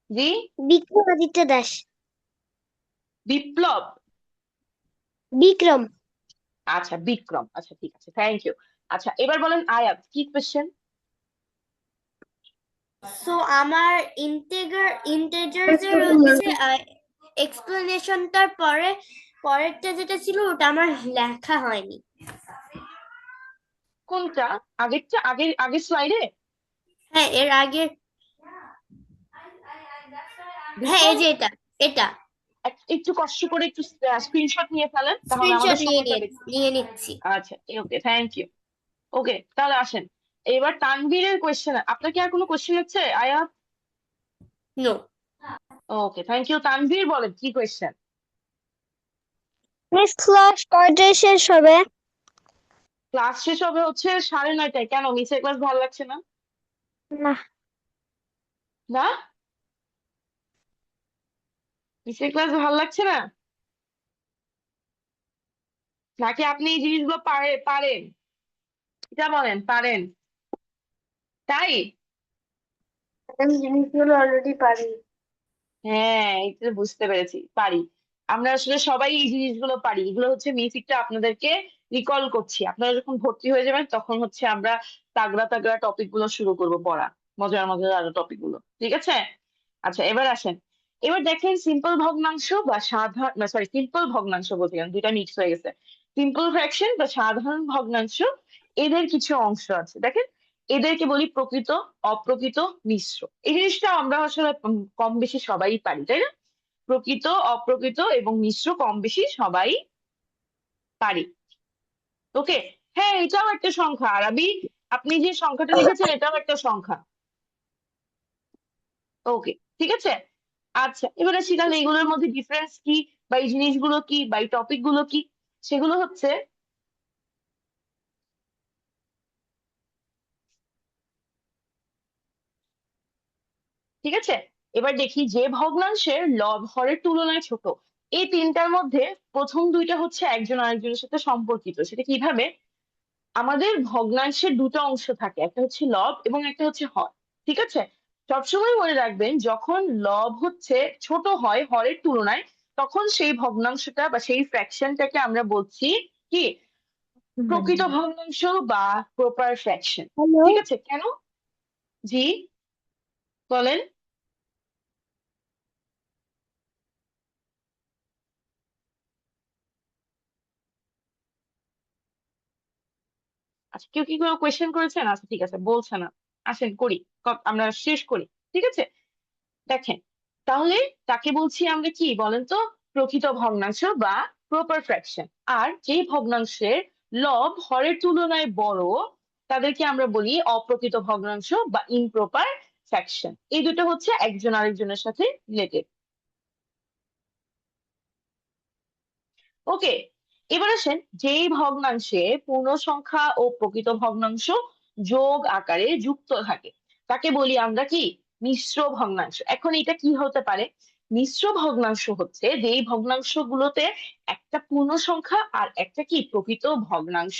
জি? বিক্রমাদিত্য দাস। বিপ্লব? বিক্রম। আচ্ছা, বিক্রম, আচ্ছা ঠিক আছে, থ্যাংক ইউ। আচ্ছা, এবার বলেন আয়াত, কি কোয়েশ্চেন? সো আমার ইন্টিজার্স এর হচ্ছে এক্সপ্লেনেশনটার পরেরটা যেটা ছিল ওটা আমার লেখা হয়নি। কোনটা? আগেরটা, আগের স্লাইডে? হ্যাঁ, এর আগে। হ্যাঁ, এই বিপ্লব, যে এটা এটা একটু কষ্ট করে একটু স্ক্রিনশট নিয়ে ফেলেন, তাহলে স্ক্রিনশট আমাদের সময়টা বেশি। নিয়ে নিচ্ছি। আচ্ছা, ওকে, থ্যাংক ইউ। ওকে, তাহলে আসেন এবার তানভীরের কোয়েশ্চেন। আপনার কি আর কোনো কোয়েশ্চেন আছে Ayat? No. Okay, thank you. Tanvir বলেন কি কোয়েশ্চেন? মিস ক্লাস কয়টায় শেষ হবে? ক্লাস শেষ হবে হচ্ছে 9:30টায়। কেন, মিসের ক্লাস ভালো লাগছে না? না, না, মিসের ক্লাস ভালো লাগছে না, নাকি আপনি এই জিনিসগুলো পারেন? এটা বলেন, পারেন তাই? আমি জিনিসগুলো অলরেডি পারি। হ্যাঁ, এটা বুঝতে পেরেছি, পারি। আমরা আসলে সবাই এই জিনিসগুলো পারি, এগুলো হচ্ছে বেসিকটা আপনাদেরকে রিকল করছি। আপনারা যখন ভর্তি হয়ে যাবেন তখন হচ্ছে আমরা তাগড়া তাগড়া টপিক গুলো শুরু করব পড়া, মজার মজার আরো টপিক গুলো, ঠিক আছে? আচ্ছা এবার আসেন, এবার দেখেন সিম্পল ভগ্নাংশ বা সাধারণ, সরি সিম্পল ভগ্নাংশ বলতে গেলাম, দুইটা মিক্স হয়ে গেছে। সিম্পল ফ্র্যাকশন বা সাধারণ ভগ্নাংশ, এদের কিছু অংশ আছে দেখেন, এদেরকে বলি প্রকৃত, অপ্রকৃত, মিশ্র। এই জিনিসটা আমরা আসলে কম বেশি সবাই পারি, তাই না? প্রকৃত, অপ্রকৃত এবং মিশ্র কম বেশি সবাই পারি। ওকে, হ্যাঁ এটাও একটা সংখ্যা আরবি, আপনি যে সংখ্যাটা লিখেছেন এটাও একটা সংখ্যা। ওকে, ঠিক আছে। আচ্ছা এবার আসি তাহলে এগুলোর মধ্যে ডিফারেন্স কি, বা এই জিনিসগুলো কি, বা এই টপিক গুলো কি। সেগুলো হচ্ছে, ঠিক আছে, এবার দেখি যে ভগ্নাংশের লব হরের তুলনায় ছোট, এই তিনটার মধ্যে প্রথম দুইটা হচ্ছে একজন আরেকজনের সাথে সম্পর্কিত। সেটা কিভাবে? আমাদের ভগ্নাংশের দুটো অংশ থাকে, একটা হচ্ছে লব এবং একটা হচ্ছে হর, ঠিক আছে? সবসময় মনে রাখবেন যখন লব হচ্ছে ছোট হয় হরের তুলনায়, তখন সেই ভগ্নাংশটা বা সেই ফ্র্যাকশনটাকে আমরা বলছি কি, প্রকৃত ভগ্নাংশ বা প্রপার ফ্র্যাকশন। হ্যালো। ঠিক আছে, কেন? জি, বলেন। আচ্ছা কেউ কি কোনো কোয়েশ্চেন করেছেন? আচ্ছা ঠিক আছে, বলছে না, আসেন করি, আমরা শেষ করি, ঠিক আছে? দেখেন, তাহলে তাকে বলছি আমরা কি বলেন তো, প্রকৃত ভগ্নাংশ বা প্রপার ফ্র্যাকশন। আর যেই ভগ্নাংশের লব হরের তুলনায় বড়, তাদেরকে আমরা বলি অপ্রকৃত ভগ্নাংশ বা ইমপ্রপার ফ্র্যাকশন। এই দুটো হচ্ছে একজন আরেকজনের সাথে রিলেটেড। ওকে, এবার আসেন, যেই ভগ্নাংশে পূর্ণ সংখ্যা ও প্রকৃত ভগ্নাংশ যোগ আকারে যুক্ত থাকে, তাকে বলি আমরা কি, মিশ্র ভগ্নাংশ। এখন এটা কি হতে পারে? মিশ্র ভগ্নাংশ হচ্ছে যেই ভগ্নাংশগুলোতে একটা পূর্ণ সংখ্যা আর একটা কি প্রকৃত ভগ্নাংশ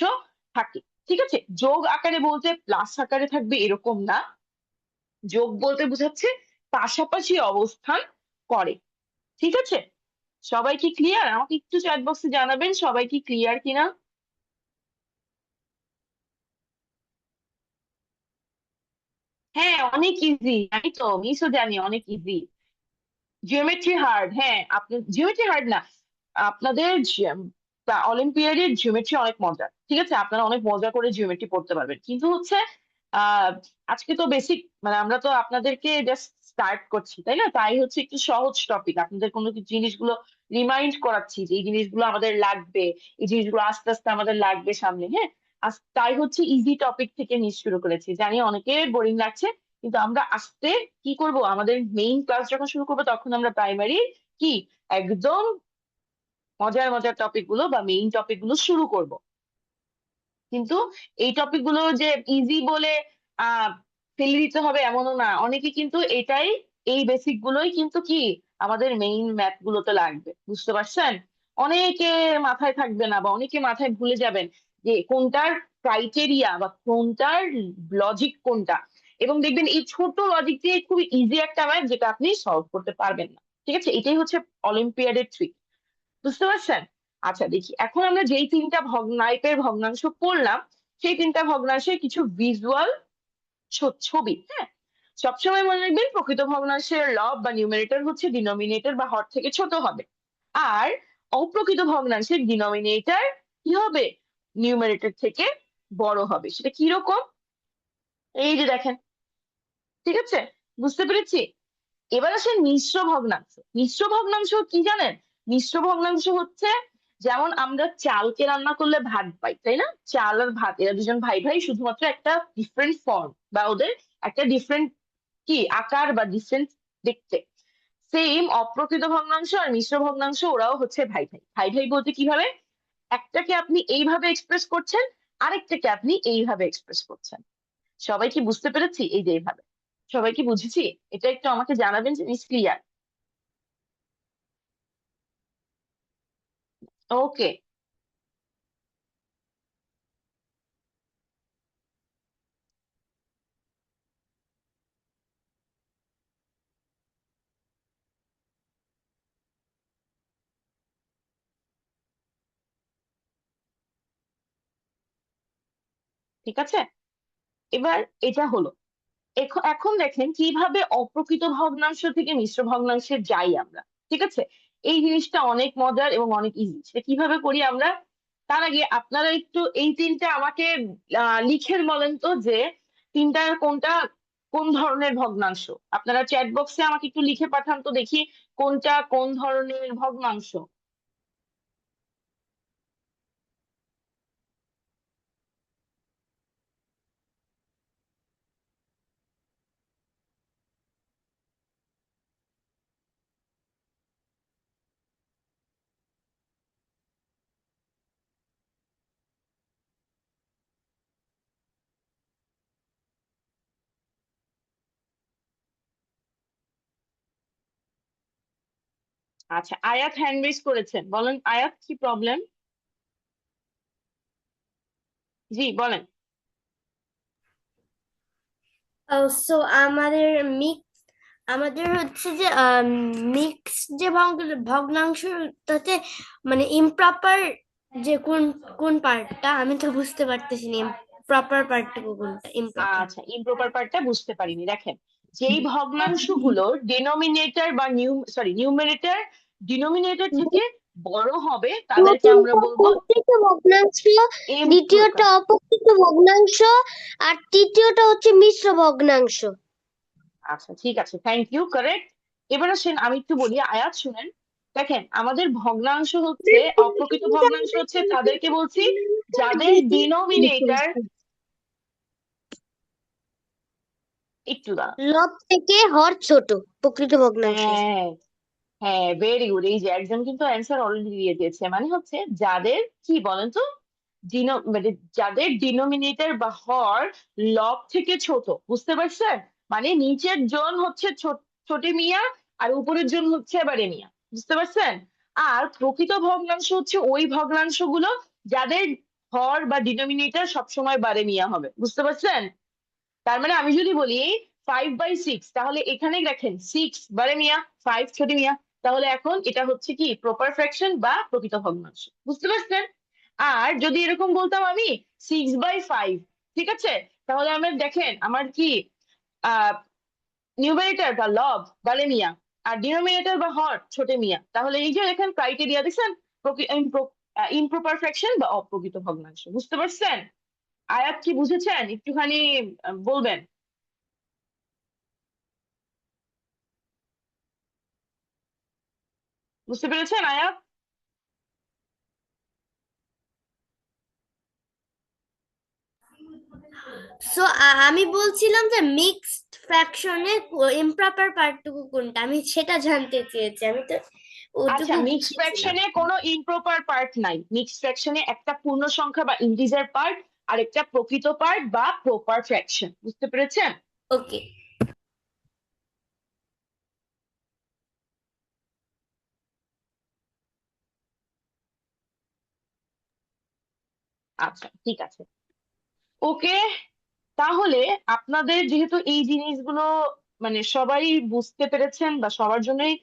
থাকে। ঠিক আছে, যোগ আকারে বলতে প্লাস আকারে থাকবে এরকম না, যোগ বলতে বোঝাচ্ছে পাশাপাশি অবস্থান করে। ঠিক আছে, সবাই কি ক্লিয়ার? আমাকে একটু চ্যাট বক্সে জানাবেন সবাই কি ক্লিয়ার কিনা। হ্যাঁ অনেক ইজি, আমি তো মিসও জানি অনেক ইজি। জিওমেট্রি হার্ড, হ্যাঁ আপনি জিওমেট্রি হার্ড না, আপনাদের অলিম্পিয়াডের জিওমেট্রি অনেক মজা, ঠিক আছে? আপনারা অনেক মজা করে জিওমেট্রি পড়তে পারবেন, কিন্তু হচ্ছে আহ আজকে তো বেসিক, মানে আমরা তো আপনাদেরকে জাস্ট স্টার্ট করছি তাই না, তাই হচ্ছে একটু সহজ টপিক, আপনাদের কোনো কিছু জিনিসগুলো রিমাইন্ড করাচ্ছি যে এই জিনিসগুলো আমাদের লাগবে, এই জিনিসগুলো আস্তে আস্তে আমাদের লাগবে সামনে, হ্যাঁ। তাই হচ্ছে ইজি টপিক থেকে নিয়ে শুরু করেছি, জানি অনেকে বোরিং লাগছে, কিন্তু আমরা আস্তে কি করব, আমাদের মেইন ক্লাস যখন শুরু করবো তখন আমরা প্রাইমারি কি একদম মজার মজার টপিক গুলো বা মেইন টপিক গুলো শুরু করব। কিন্তু এই টপিক গুলো যে ইজি বলে আহ ফেলে দিতে হবে এমনও না, অনেকে কিন্তু এটাই, এই বেসিক গুলোই কিন্তু কি আমাদের মেইন ম্যাথ গুলোতে লাগবে, বুঝতে পারছেন? অনেকে মাথায় থাকবে না বা অনেকে মাথায় ভুলে যাবেন যে কোনটার ক্রাইটেরিয়া বা কোনটার লজিক কোনটা, এবং দেখবেন এই ছোট লজিক দিয়ে খুব ইজি একটা ম্যাথ যেটা আপনি সলভ করতে পারবেন না। ঠিক আছে, এটাই হচ্ছে অলিম্পিয়াডের ট্রিক, বুঝতে পারছেন? আচ্ছা দেখি, এখন আমরা যেই তিনটা টাইপের ভগ্নাংশ পড়লাম, সেই তিনটা ভগ্নাংশের কিছু ভিজুয়াল ছবি, হ্যাঁ। সবসময় মনে রাখবেন প্রকৃত ভগ্নাংশের লব বা নিউমারেটর হচ্ছে ডিনোমিনেটর বা হর থেকে ছোট হবে, আর অপ্রকৃত ভগ্নাংশের ডিনোমিনেটর কি হবে, নিউমারেটর থেকে বড় হবে। সেটা কিরকম? এই যে দেখেন, ঠিক আছে, বুঝতে পেরেছি। এবার আসেন মিশ্র ভগ্নাংশ। মিশ্র ভগ্নাংশ কি জানেন? মিশ্র ভগ্নাংশ হচ্ছে, যেমন আমরা চালকে রান্না করলে ভাত পাই তাই না, চাল আর ভাত এরা দুজন ভাই ভাই, শুধুমাত্র একটা ডিফারেন্ট ফর্ম বা ওদের একটা ডিফারেন্ট কি আকার বা ডিফারেন্ট দেখতে। সেম অপ্রকৃত ভগ্নাংশ আর মিশ্র ভগ্নাংশ ওরাও হচ্ছে ভাই ভাই। ভাই ভাই বলতে কিভাবে, একটাকে আপনি এইভাবে এক্সপ্রেস করছেন, আরেকটাকে আপনি এইভাবে এক্সপ্রেস করছেন। সবাই কি বুঝতে পেরেছি? এই যে এইভাবে, সবাই কি বুঝেছি? এটা একটু আমাকে জানাবেন জিনিস ক্লিয়ার। ওকে, ঠিক আছে, এবার এটা হলো। এখন দেখেন কিভাবে অপ্রকৃত ভগ্নাংশ থেকে মিশ্র ভগ্নাংশে যাই আমরা। ঠিক আছে, এই জিনিসটা অনেক মজার এবং অনেক ইজি। সেটা কিভাবে করি আমরা, তার আগে আপনারা একটু এই তিনটা আমাকে লিখে বলেন তো যে তিনটার কোনটা কোন ধরনের ভগ্নাংশ। আপনারা চ্যাট বক্সে আমাকে একটু লিখে পাঠান তো দেখি কোনটা কোন ধরনের ভগ্নাংশ। আচ্ছা, আয়াত হ্যান্ড রেজ করেছেন, বলেন আয়াত কি প্রবলেম। জি বলেন। সো আমাদের আমাদের হচ্ছে যে মিক্স যে ভগ্নাংশ, তাতে মানে ইমপ্রপার যে কোন কোন পার্টটা আমি তো বুঝতে পারতেছি না, প্রপার পার্টটুকু কোনটা ইমপ্রপার। আচ্ছা, ইমপ্রপার পার্টটা বুঝতে পারিনি। দেখেন, যেই ভগ্নাংশগুলোর ডেনোমিনেটর বা নিউমেরেটর ডিনোমিনেটর থেকে বড় হবে তাদেরকে আমরা প্রথমটা বলবো প্রকৃত ভগ্নাংশ, দ্বিতীয়টা ইমপ্রপার। অপ্রকৃত ভগ্নাংশ, আর তৃতীয়টা হচ্ছে মিশ্র ভগ্নাংশ। আচ্ছা ঠিক আছে, থ্যাংক ইউ, কারেক্ট। এবার আসেন আমি একটু বলি, আয়াত শুনেন। দেখেন, আমাদের ভগ্নাংশ হচ্ছে, অপ্রকৃত ভগ্নাংশ হচ্ছে তাদেরকে বলছি যাদের ডিনোমিনেটর, একটু দাঁড়ান। লব থেকে হর ছোট, প্রকৃত ভগ্নাংশ। হ্যাঁ, হ্যাঁ, ভেরি গুড। এই যে একজন কিন্তু অ্যান্সার অলরেডি দিয়ে দিয়েছে, মানে হচ্ছে যাদের কি বলেন তো, মানে যাদের ডিনোমিনেটর বা হর লব থেকে ছোট, বুঝতে পারছেন? মানে নিচের জন হচ্ছে ছোট মিয়া, আর উপরের জন হচ্ছে এবারে মিয়া, বুঝতে পারছেন? আর প্রকৃত ভগ্নাংশ হচ্ছে ওই ভগ্নাংশগুলো যাদের হর বা ডিনোমিনেটর সবসময় বারে মিয়া হবে, বুঝতে পারছেন? তার মানে আমি যদি বলি 5/6, তাহলে এখানে দেখেন 6 বারে মিয়া, 5 ছোট মিয়া। তাহলে এখন এটা হচ্ছে কি প্রপার ফ্র্যাকশন বা প্রকৃত ভগ্নাংশ, বুঝতে পারছেন? আর যদি এরকম বলতাম আমি 6/5, ঠিক আছে, তাহলে আমার দেখেন আমার কি আহ নিউমারেটর বা লব বারে মিয়া, আর ডিনোমিনেটর বা হর ছোট মিয়া। তাহলে এই যে এখানে ক্রাইটেরিয়া দিচ্ছেন, ইমপ্রপার ফ্র্যাকশন বা অপ্রকৃত ভগ্নাংশ, বুঝতে পারছেন? আয়াত কি বুঝেছেন একটুখানি বলবেন। বুঝতে পেরেছেন আয়াত? সো আমি বলছিলাম যে মিক্সড ফ্র্যাকশনে ইমপ্রপার পার্টটুকু কোনটা, আমি সেটা জানতে চেয়েছি, আমি তো আচ্ছা, ওটুকু মিক্সড বুঝেছিলাম। ফ্র্যাকশনে কোনো ইমপ্রপার পার্ট নাই। মিক্সড ফ্র্যাকশনে একটা পূর্ণ সংখ্যা বা ইন্টিজার পার্ট আর একটা প্রকৃত পার্ট বা প্রপার ফ্র্যাকশন, বুঝতে পেরেছেন? ওকে। আচ্ছা ঠিক আছে, ওকে। তাহলে আপনাদের যেহেতু এই জিনিসগুলো মানে সবাই বুঝতে পেরেছেন বা সবার জন্যই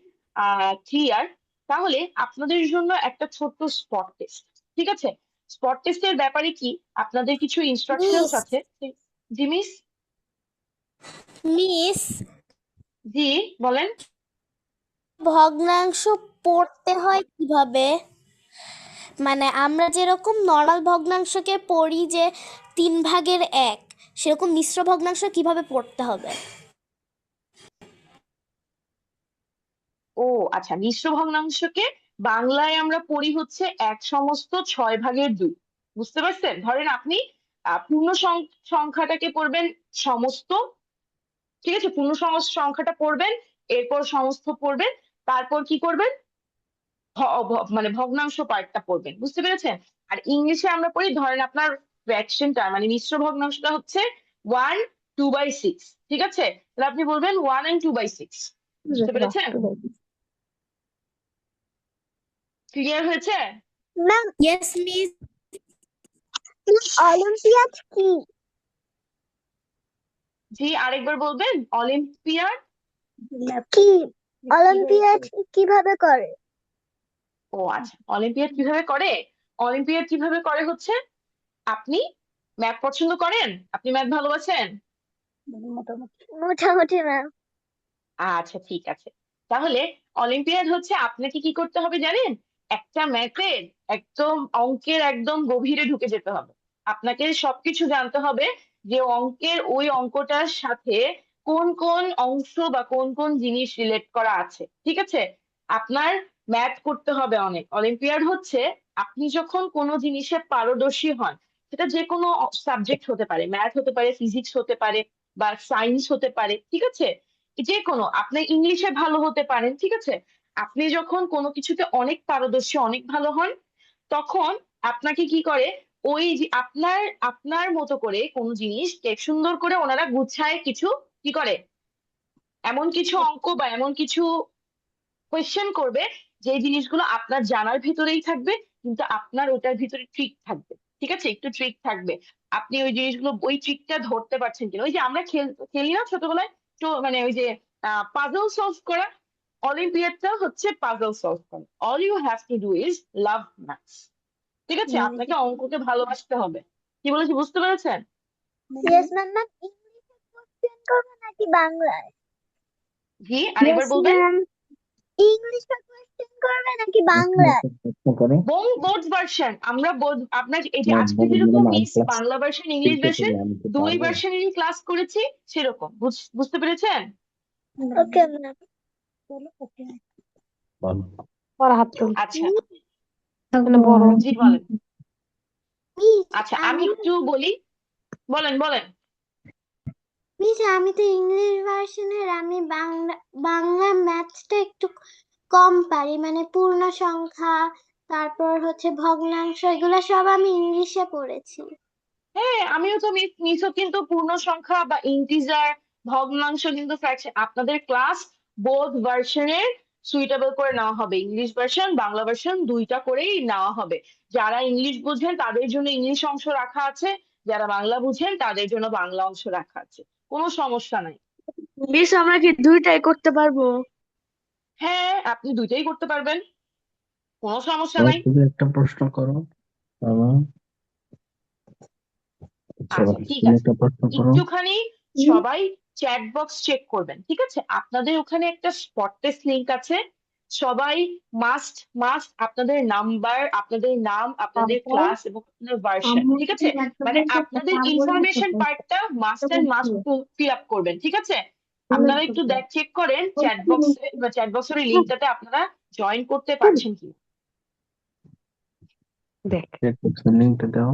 ক্লিয়ার, তাহলে আপনাদের জন্য একটা ছোট্ট স্পট টেস্ট, ঠিক আছে? স্পট টেস্টের ব্যাপারে কি আপনাদের কিছু ইনস্ট্রাকশনস মিস আছে। জি মিস। মিস জি বলেন। ভগ্নাংশ পড়তে হয় কিভাবে? মানে আমরা যেরকম নর্মাল ভগ্নাংশকে পড়ি যে 3/1, সেরকম মিশ্র ভগ্নাংশ কিভাবে পড়তে হবে? ও আচ্ছা, মিশ্র ভগ্নাংশকে বাংলায় আমরা পড়ি হচ্ছে 1/6 বুঝতে পারছেন? ধরেন আপনি পূর্ণ সংখ্যাটাকে পড়বেন সমস্ত, ঠিক আছে, পূর্ণ সংখ্যাটা পড়বেন, এরপর সমস্ত পড়বেন, তারপর কি করবেন, মানে ভগ্নাংশ পার্টটা পড়বেন, বুঝতে পেরেছেন? আর ইংলিশে আমরা পড়ি, ধরেন আপনার ফ্র্যাকশনটা মানে মিশ্র ভগ্নাংশটা হচ্ছে 1/2/6, ঠিক আছে, তাহলে আপনি বলবেন 1/2/6, বুঝতে পেরেছেন? ক্লিয়ার হয়েছে? Ma'am, yes miss. অলিম্পিয়াড কি? জি আরেকবার বলবেন, অলিম্পিয়াড। কি অলিম্পিয়াড কিভাবে করে? ও আচ্ছা, অলিম্পিয়াড কিভাবে করে? অলিম্পিয়াড কিভাবে করে হচ্ছে আপনি ম্যাথ পছন্দ করেন? আপনি ম্যাথ ভালোবাসেন? মোটামুটি। মোটামুটি ম্যাম। আচ্ছা, ঠিক আছে। তাহলে অলিম্পিয়াড হচ্ছে আপনাকে কি করতে হবে জানেন? একটা ম্যাথের একদম অঙ্কের একদম গভীরে ঢুকে যেতে হবে। আপনাকে সবকিছু জানতে হবে যে অঙ্কের ওই অঙ্কটার সাথে কোন কোন অংশ বা কোন কোন জিনিস রিলেট করা আছে, ঠিক আছে? আপনার ম্যাথ করতে হবে অনেক। অলিম্পিয়াড হচ্ছে আপনি যখন কোনো জিনিসে পারদর্শী হন, সেটা যে কোনো সাবজেক্ট হতে পারে, ম্যাথ হতে পারে, ফিজিক্স হতে পারে, বা সায়েন্স হতে পারে, ঠিক আছে? যে কোনো, আপনি ইংলিশে ভালো হতে পারেন, ঠিক আছে? আপনি যখন কোনো কিছুতে অনেক পারদর্শী, অনেক ভালো হন, তখন আপনাকে কি করে, ওই যে আপনার আপনার মতো করে কোনো জিনিসকে সুন্দর করে ওনারা গুছায় কিছু কি করে, এমন কিছু অঙ্ক বা এমন কিছু কোয়েশ্চেন করবে যে জিনিসগুলো আপনার জানার ভিতরেই থাকবে, কিন্তু আপনার ওটার ভিতরে ট্রিক থাকবে, ঠিক আছে? একটু ট্রিক থাকবে। আপনি ওই জিনিসগুলো, ওই ট্রিকটা ধরতে পারছেন কিনা, ওই যে আমরা খেলি না ছোটবেলায়, তো মানে ওই যে পাজল সলভ করা, অলিম্পিয়াডটা হচ্ছে পাজল সলভ করা। All you have to do is love maths, ঠিক আছে? আপনাকে অঙ্ককে ভালোবাসতে হবে। কি বলেছি বুঝতে পেরেছেন? Yes ma'am. ম্যাম ইংলিশে কোশ্চেন করবে নাকি বাংলায়? জি, আরেকবার ইয়েস বলবেন। ম্যাম। ইংলিশে কোশ্চেন করবে নাকি বাংলায়? প্রশ্ন করে বোথ ভার্সন আমরা আপনার এই যে আমার আজকে বড় যেরকম ma'am miss class Bangla version English তিনটে ভার্সন থেকে আমি কি দুই পারবো? ভার্সনেরই ক্লাস করেছি, সেরকম বুঝতে পেরেছেন? Okay ma'am. ওকে। বলো। পর হাত তুল আচ্ছা, এখানে বড় জি বলেন। মিস আচ্ছা, আমি আমি একটু বলি, বলেন বলেন। মিস আমি তো ইংলিশ ভার্সনের, আমি বাংলা বাংলা ম্যাথসটা একটু কম পারি, মানে পূর্ণ সংখ্যা, তারপর হচ্ছে ভগ্নাংশ, এগুলো সব আমি ইংলিশে পড়েছি। হ্যাঁ, আমিও তো মিসও কিন্তু পূর্ণ সংখ্যা বা ইন্টিজার, ভগ্নাংশ কিন্তু ফ্র্যাকশন আপনাদের ক্লাস বোথ ভার্সনের সুইটেবল করে নেওয়া হবে। ইংলিশ ভার্সন, বাংলা ভার্সন দুইটা করেই নেওয়া হবে। যারা ইংলিশ বুঝেন তাদের জন্য ইংলিশ অংশ রাখা আছে, যারা বাংলা বুঝেন তাদের জন্য বাংলা অংশ রাখা আছে। কোনো সমস্যা নাই। মিস আমরা কি দুইটাই করতে পারবো? হ্যাঁ, আপনি দুইটাই করতে পারবেন, কোনো সমস্যা এবার নাই। তুমি একটা প্রশ্ন করো বাবা। আচ্ছা, আচ্ছা, ঠিক তুমি আছে। একটা প্রশ্ন করো। একটুখানি সবাই চ্যাট বক্স চেক করবেন, ঠিক আছে? আপনাদের ওখানে একটা স্পট টেস্ট লিংক আছে। সবাই মাস্ট মাস্ট আপনাদের নাম্বার, আপনাদের নাম, আপনাদের তারপর ক্লাস এবং আপনাদের ভার্সন, আমার ঠিক সাথে আছে? মানে ল্যাপটপের সাথে আপনাদের তারপরে ইনফরমেশন পার্টটা must and must fill up করবেন, ঠিক আছে? আপনারা একটু চেক করেন চ্যাট বক্সে বা চ্যাট বক্সের এই লিঙ্কটাতে আপনারা জয়েন করতে পারছেন কি। দেখ লিঙ্কটা দাও।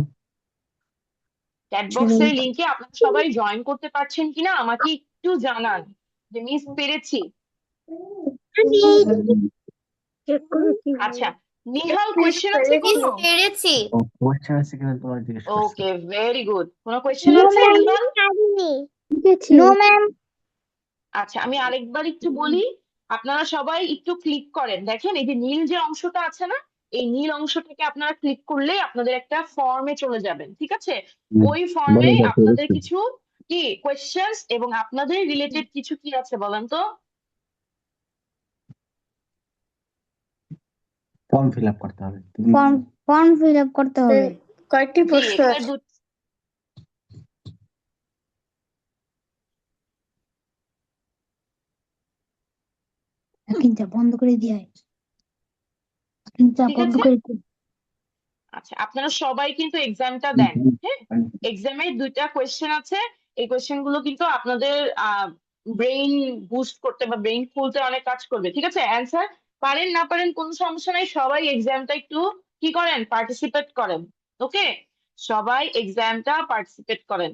চ্যাট বক্সের লিংকে আপনারা সবাই জয়েন করতে পারছেন কিনা আমাকে একটু জানান, যে মিস পেরেছি। আমি চেক করে কি আচ্ছা, নিহাল কোয়েশ্চেন আছে মিস কোনো? পেরেছি। ও কোয়েশ্চেন আছে কিনা তোমার জিজ্ঞেস করছে। Okay, very good. কোনো কোয়েশ্চেন নো আছে ম্যাম নিহাল? পারিনি। লিখেছি? No ma'am. আচ্ছা, আমি আরেকবার একটু বলি। আপনারা সবাই একটু ক্লিক করেন, দেখেন এই যে নীল যে অংশটা আছে না, এই নীল অংশটাকে আপনারা ক্লিক করলেই আপনাদের একটা ফর্মে চলে যাবেন, ঠিক আছে? ওই ফর্মে বলে দাও আপনাদের পেরেছি। কিছু কি কোয়েশ্চেন্স এবং আপনাদের রিলেটেড কিছু কি আছে বলেন তো? ফর্ম ফিল আপ করতে হবে। ফর্ম ফর্ম ফিল আপ করতে হবে। কয়েকটি জি, প্রশ্ন এখানে আছে। কিন্তু বন্ধ করে দিয়ে কিন্তু ঠিক বন্ধ আছে। করে দিয়ে আচ্ছা, আপনারা সবাই কিন্তু এক্সামটা দেন, হ্যাঁ? এক্সামে দুইটা কোয়েশ্চেন আছে। এই কোয়েশ্চেন গুলো কিন্তু আপনাদের ব্রেইন বুস্ট করতে বা ব্রেইন খুলতে অনেক কাজ করবে, ঠিক আছে? অ্যান্সার পারেন না পারেন কোনো সমস্যা নাই, সবাই এক্সামটা একটু কি করেন, পার্টিসিপেট করেন। ওকে, সবাই এক্সামটা পার্টিসিপেট করেন।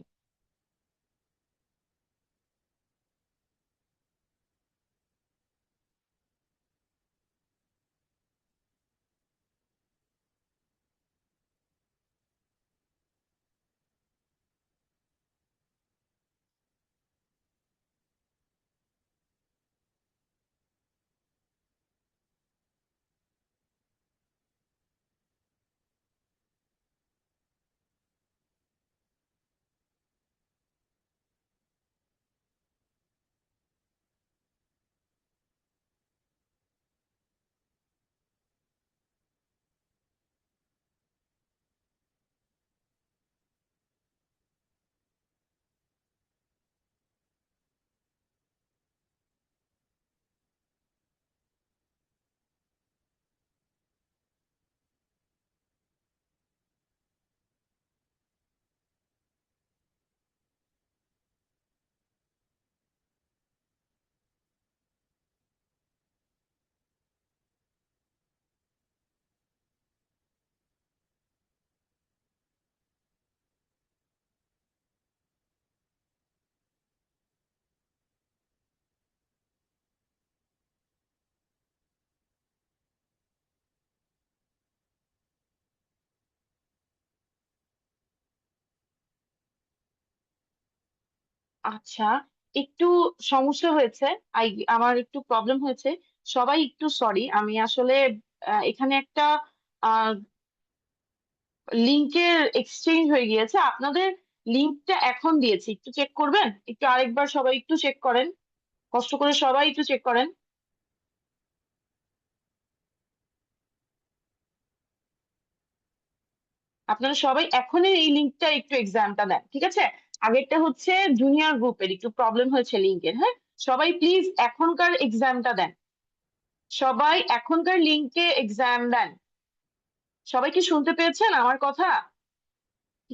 আচ্ছা, একটু সমস্যা হয়েছে। আমার একটু প্রবলেম হয়েছে। সবাই একটু সরি, আমি আসলে এখানে একটা লিংকের এক্সচেঞ্জ হয়ে গিয়েছে। আপনাদের লিংকটা এখন দিয়েছি, একটু চেক করবেন? একটু আরেকবার সবাই একটু চেক করেন, কষ্ট করে সবাই একটু চেক করেন। আপনারা সবাই এখনই এই লিংকটা একটু এক্সামটা দেন, ঠিক আছে? আগেরটা হচ্ছে জুনিয়র গ্রুপের, একটু প্রবলেম হয়েছে লিংকের। হ্যাঁ, সবাই প্লিজ এখনকার এক্সামটা দেন, সবাই এখনকার লিংকে এক্সাম দেন। সবাই কি শুনতে পেয়েছেন আমার কথা?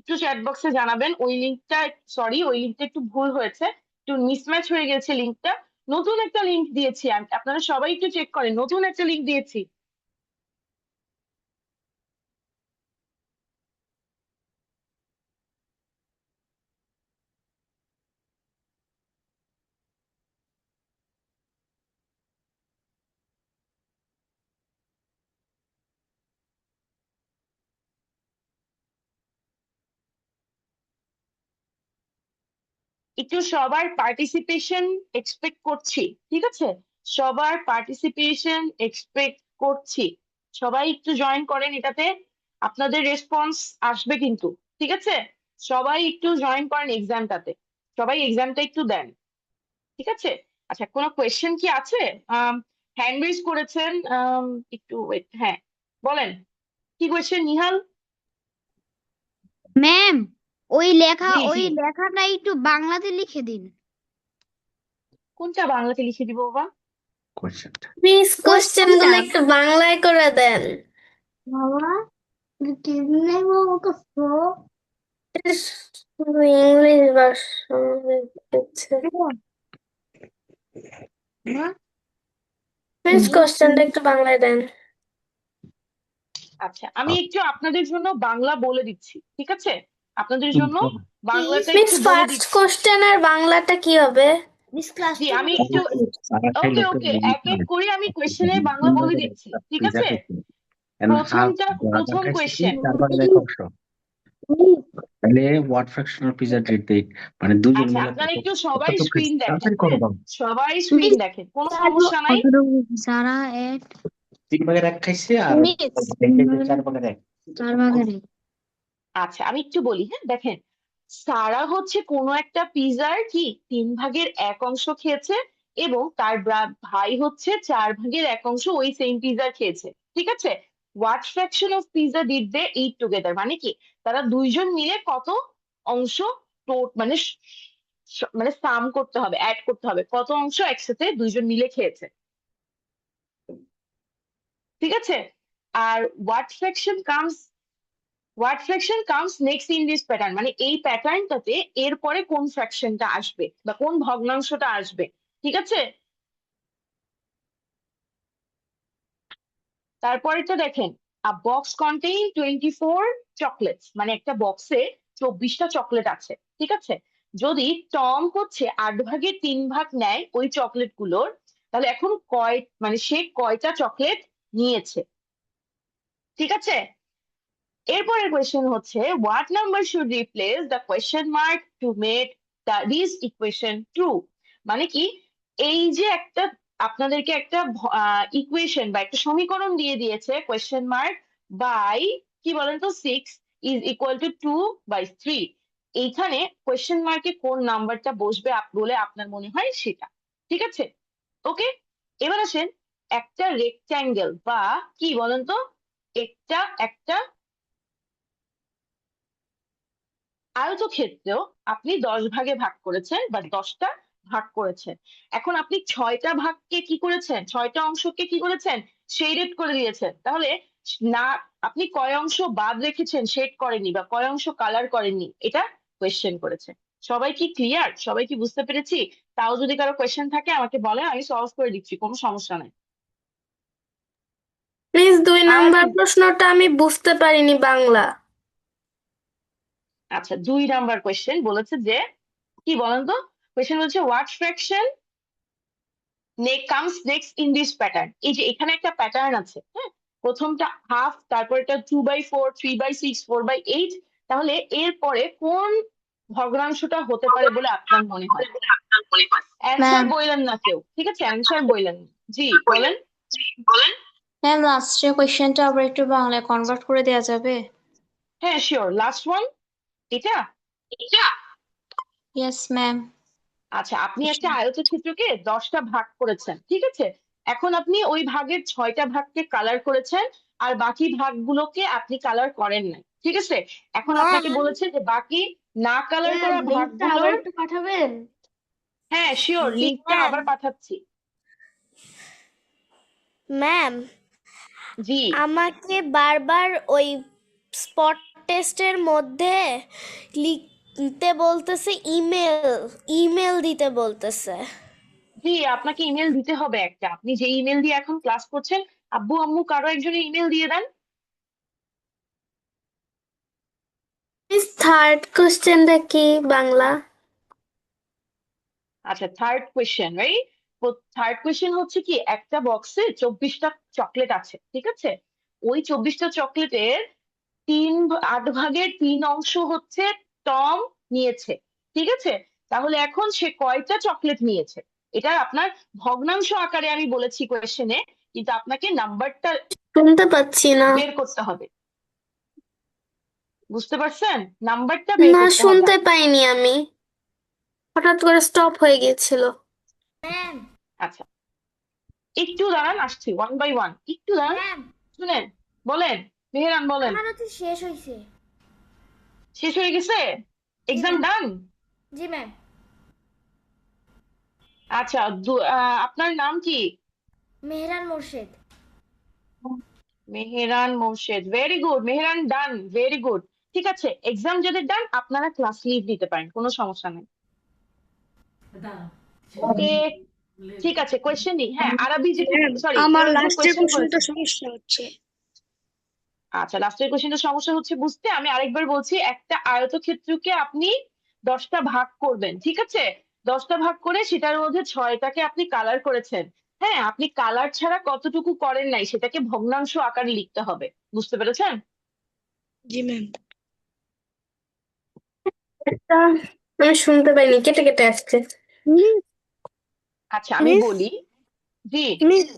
একটু চ্যাট বক্সে জানাবেন। ওই লিংকটা, সরি, ওই লিংকটা একটু ভুল হয়েছে, একটু মিসম্যাচ হয়ে গেছে লিংকটা। নতুন একটা লিংক দিয়েছি আমি, আপনারা সবাই একটু চেক করেন, নতুন একটা লিংক দিয়েছি। একটু সবার পার্টিসিপেশন এক্সপেক্ট করছি, ঠিক আছে? সবার পার্টিসিপেশন এক্সপেক্ট করছি। সবাই একটু জয়েন করেন এটাতে, আপনাদের রেসপন্স আসবে কিন্তু, ঠিক আছে? সবাই একটু জয়েন করেন এক্সামটাতে, সবাই এক্সামটা একটু দেন, ঠিক আছে? আচ্ছা, কোনো কোয়েশ্চেন কি আছে? হ্যান্ড রেজ করেছেন, একটু wait, হ্যাঁ বলেন, কি কোয়েশ্চেন নিহাল? ম্যাম, জি ওই জি, লেখাটা একটু বাংলাতে লিখে দিন। কোনটা বাংলাতে লিখে দিব বাবা? কোয়েশ্চেনটা প্লিজ কোশ্চেন গুলো কোশ্চেনটা একটু বাংলায় করে দেন। বাবা কেমনে বলতেছো? শুধু ইংলিশ ভার্সন দিচ্ছে। প্লিজ কোশ্চেনটা একটু বাংলায় দেন। আচ্ছা, আমি একটু আপনাদের জন্য বাংলা বলে দিচ্ছি, ঠিক আছে? আপনাদের জন্য বাংলাটা মিস একটু বলে ফার্স্ট দিচ্ছি। কোশ্চেনের বাংলাটা কি হবে? মিস ক্লাস জি, আমি টিচার একটু, ওকে ওকে, এক এক করে আমি কোয়েশ্চেনের বাংলা বলে দিচ্ছি, ঠিক আছে? হাফ প্রথম দেখাইছে কি কোয়েশ্চেন। 4/1 অংশ, তাহলে ওয়াট ফ্র্যাকশনাল পিজার রেট মানে দুজন আচ্ছা, মিলে আপনারা কত একটু সবাই কত স্ক্রিন দেখেন, তাড়াতাড়ি করে হ্যাঁ? দাও। সবাই স্ক্রিন দেখেন, কোনো সমস্যা নাই। সারা এক 3/1 খাইছে আর মিস 4/1। 4/1 আচ্ছা, আমি একটু বলি, হ্যাঁ দেখেন, সারা হচ্ছে কোনো একটা পিজার কি 3/1 অংশ খেয়েছে, এবং তার ভাই হচ্ছে 4/1 অংশ ওই সেম পিজার খেয়েছে, ঠিক আছে? What fraction of pizza did they eat together, মানে কি তারা দুইজন মিলে কত অংশ, মানে মানে সাম করতে হবে, অ্যাড করতে হবে, কত অংশ একসাথে দুইজন মিলে খেয়েছে, ঠিক আছে? আর what fraction comes next in this pattern, মানে এই প্যাটার্নটাতে এরপরে কোন ফ্র্যাকশনটা আসবে বা কোন ভগ্নাংশটা আসবে, ঠিক আছে? তারপরেটা দেখেন, আ বক্স কন্টেইন 24 চকলেটস, মানে একটা বক্সে 24টা চকলেট আছে, ঠিক আছে? যদি টম হচ্ছে 8/3 নেয় ওই চকলেট গুলোর, তাহলে এখন মানে সে কয়টা চকলেট নিয়েছে, ঠিক আছে? এরপরের কোয়েশ্চেন হচ্ছে, what number should replace the question mark to make this equation true, মানে কি এই যে একটা আপনাদেরকে একটা ইকুয়েশন বা একটা সমীকরণ দিয়ে দিয়েছে, কোয়েশ্চেন মার্ক বাই কি বলেন তো 6 ইজ ইকুয়াল টু 2/3, এইখানে কোয়েশ্চেন মার্কে কোন নাম্বারটা বসবে বলে আপনার মনে হয় সেটা, ঠিক আছে? ওকে, এবার আসেন, একটা রেক্ট্যাঙ্গেল বা কি বলেন তো, একটা একটা আয়তক্ষেত্রেও আপনি 10 ভাগে ভাগ করেছেন বা 10টা ভাগ করেছেন। এখন আপনি 6টা ভাগকে কি করেছেন, 6টা অংশকে কি করেছেন, শেডেড করে দিয়েছেন। তাহলে না, আপনি কয় অংশ বাদ রেখেছেন শেড করেননি, বা কয় অংশ কালার করেননি, এটা কোয়েশ্চেন করেছে। সবাই কি ক্লিয়ার? সবাই কি বুঝতে পেরেছি? তাও যদি কারো কোয়েশ্চেন থাকে আমাকে বলেন, আমি সলভ করে দিচ্ছি, কোনো সমস্যা নাই। প্লিজ 2 আর নাম্বার প্রশ্নটা আমি বুঝতে পারিনি বাংলা। আচ্ছা, 2 নাম্বার কোয়েশ্চেন বলেছে যে কি বলেন তো, কোয়েশ্চেন বলছে what fraction comes next in this pattern, এই যে এখানে একটা প্যাটার্ন আছে, হ্যাঁ? প্রথমটা হাফ, তারপর এটা 2/4, 3/6, 4/8, তাহলে এরপরে কোন ভগ্নাংশটা হতে পারে বলে আপনার মনে হয়? অ্যান্সার ম্যাম বললেন না কেউ, ঠিক আছে, অ্যান্সার বললেন না। জি বলেন। ম্যাম লাস্টের কোয়েশ্চেনটা আবার একটু বাংলায় কনভার্ট করে দেওয়া যাবে? হ্যাঁ শিওর, লাস্ট ওয়ান এটা। Yes ma'am. আচ্ছা, আপনি একটা আয়তক্ষেত্রকে 10টা ভাগ করেছেন, ঠিক আছে। এখন আপনি ওই ভাগের 6টা ভাগকে কালার করেছেন, আর বাকি ভাগগুলোকে আপনি কালার করেন নাই, ঠিক আছে। এখন আপনাকে বলেছে যে বাকি না কালার ম্যাম করা লিঙ্কটা আবার ভাগগুলোর, একটু পাঠাবেন? হ্যাঁ শিওর, জি লিঙ্কটা ম্যাম। আবার পাঠাচ্ছি। ম্যাম, জি আমাকে বারবার ওই স্পট টেস্টের মধ্যে লিখতে বলতেছে, ইমেল দিতে বলতেছে। জি, আপনাকে ইমেল দিতে হবে একটা। আপনি যে ইমেল দিয়ে এখন ক্লাস করছেন, আব্বু আম্মু কারো একজনের ইমেল দিয়ে দেন। থার্ড কোশ্চেনটা কি বাংলা? আচ্ছা, third question, right. Third question হচ্ছে কি, একটা বক্সে 24টা চকলেট আছে, ঠিক আছে। ওই 24টা চকলেটের 8 ভাগের 3 অংশ হচ্ছে টম নিয়েছে, ঠিক আছে। তাহলে এখন সে কয়টা চকলেট নিয়েছে? এটা আপনার ভগ্নাংশ আকারে আমি বলেছি কোয়েশ্চেনে, কিন্তু আপনাকে নাম্বারটা শুনতে পাচ্ছি না। বের করতে হবে। বুঝতে পারছেন? নাম্বারটা বের না, করতে হবে শুনতে আপনাকে। পাইনি আমি, হঠাৎ করে স্টপ হয়ে গিয়েছিল। ম্যাম আচ্ছা, একটু দাঁড়ান, আসছি ওয়ান বাই ওয়ান, একটু দাঁড়ান। ম্যাম শুনেন, বলেন, মেহেরান বলেন। আমার হচ্ছে শেষ হয়েছে। শেষ হয়ে গেছে? জি এক্সাম ম্যাম। ডান? জি ম্যাম। আচ্ছা, আপনার নাম কি? Mehran Morshed. Meheran Morshed, very good. Meheran done, very good. ঠিক আছে, এক্সাম যদি ডান, আপনারা ক্লাস লিভ নিতে পারেন, কোনো সমস্যা নেই। ওকে, ঠিক আছে, কোয়েশ্চেন নেই। হ্যাঁ, আরবি যেটা, সরি, আমার কেউ একজন লাস্টের কোয়েশ্চেন কোশ্চেনটা করেছেন। সমস্যা হচ্ছে। আচ্ছা, লাস্টের কোয়েশ্চেনটা সমস্যা হচ্ছে বুঝতে। আমি আরেকবার বলছি, একটা আয়তক্ষেত্রকে আপনি 10টা ভাগ করবেন, ঠিক আছে। 10টা ভাগ করে সেটার মধ্যে 6টাকে আপনি কালার করেছেন। হ্যাঁ, আপনি কালার ছাড়া কতটুকু করেন নাই সেটাকে ভগ্নাংশ আকারে লিখতে হবে। বুঝতে পেরেছেন? জি ম্যাম। এটা আমি শুনতে পাইনি, কেটে কেটে আসছে। আচ্ছা, আমি মিস বলি। জি, মিস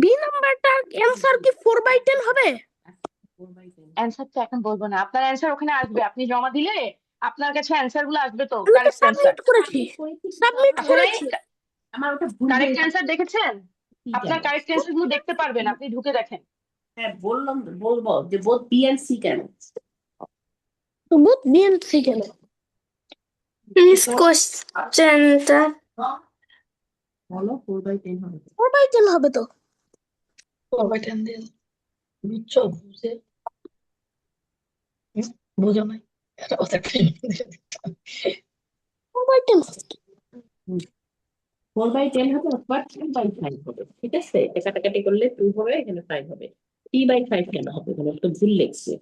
বি নাম্বারটার অ্যান্সার কি 4/10 হবে? অ্যান্সার তো এখন বলবো না, আপনার অ্যান্সার ওখানে আসবে। আপনি জমা দিলে আপনার কাছে অ্যান্সার গুলো আসবে, তো আমি তো কারেক্ট অ্যান্সার। সাবমিট করেছি। সাবমিট আসে নাই? করেছি। কারেক্ট অ্যান্সার দেখেছেন? আপনার কারেক্ট অ্যান্সার গুলো দেখতে পারবেন, আপনি ঢুকে দেখেন। তো বুথ বিএনসি কেন? মিস কোশ্চেনটা 4/10 হবে তো। 4/10 দিয়ে বুঝছো? বুঝো নাই? এটা কথা 4/10 4/10 হবে অথবা 2/5 হবে, ঠিক আছে। এটা কাটাকাটি করলে 2 হবে, এখানে 5 হবে। 3/5 কেন হবে? মানে একটা ভুল লিখছে,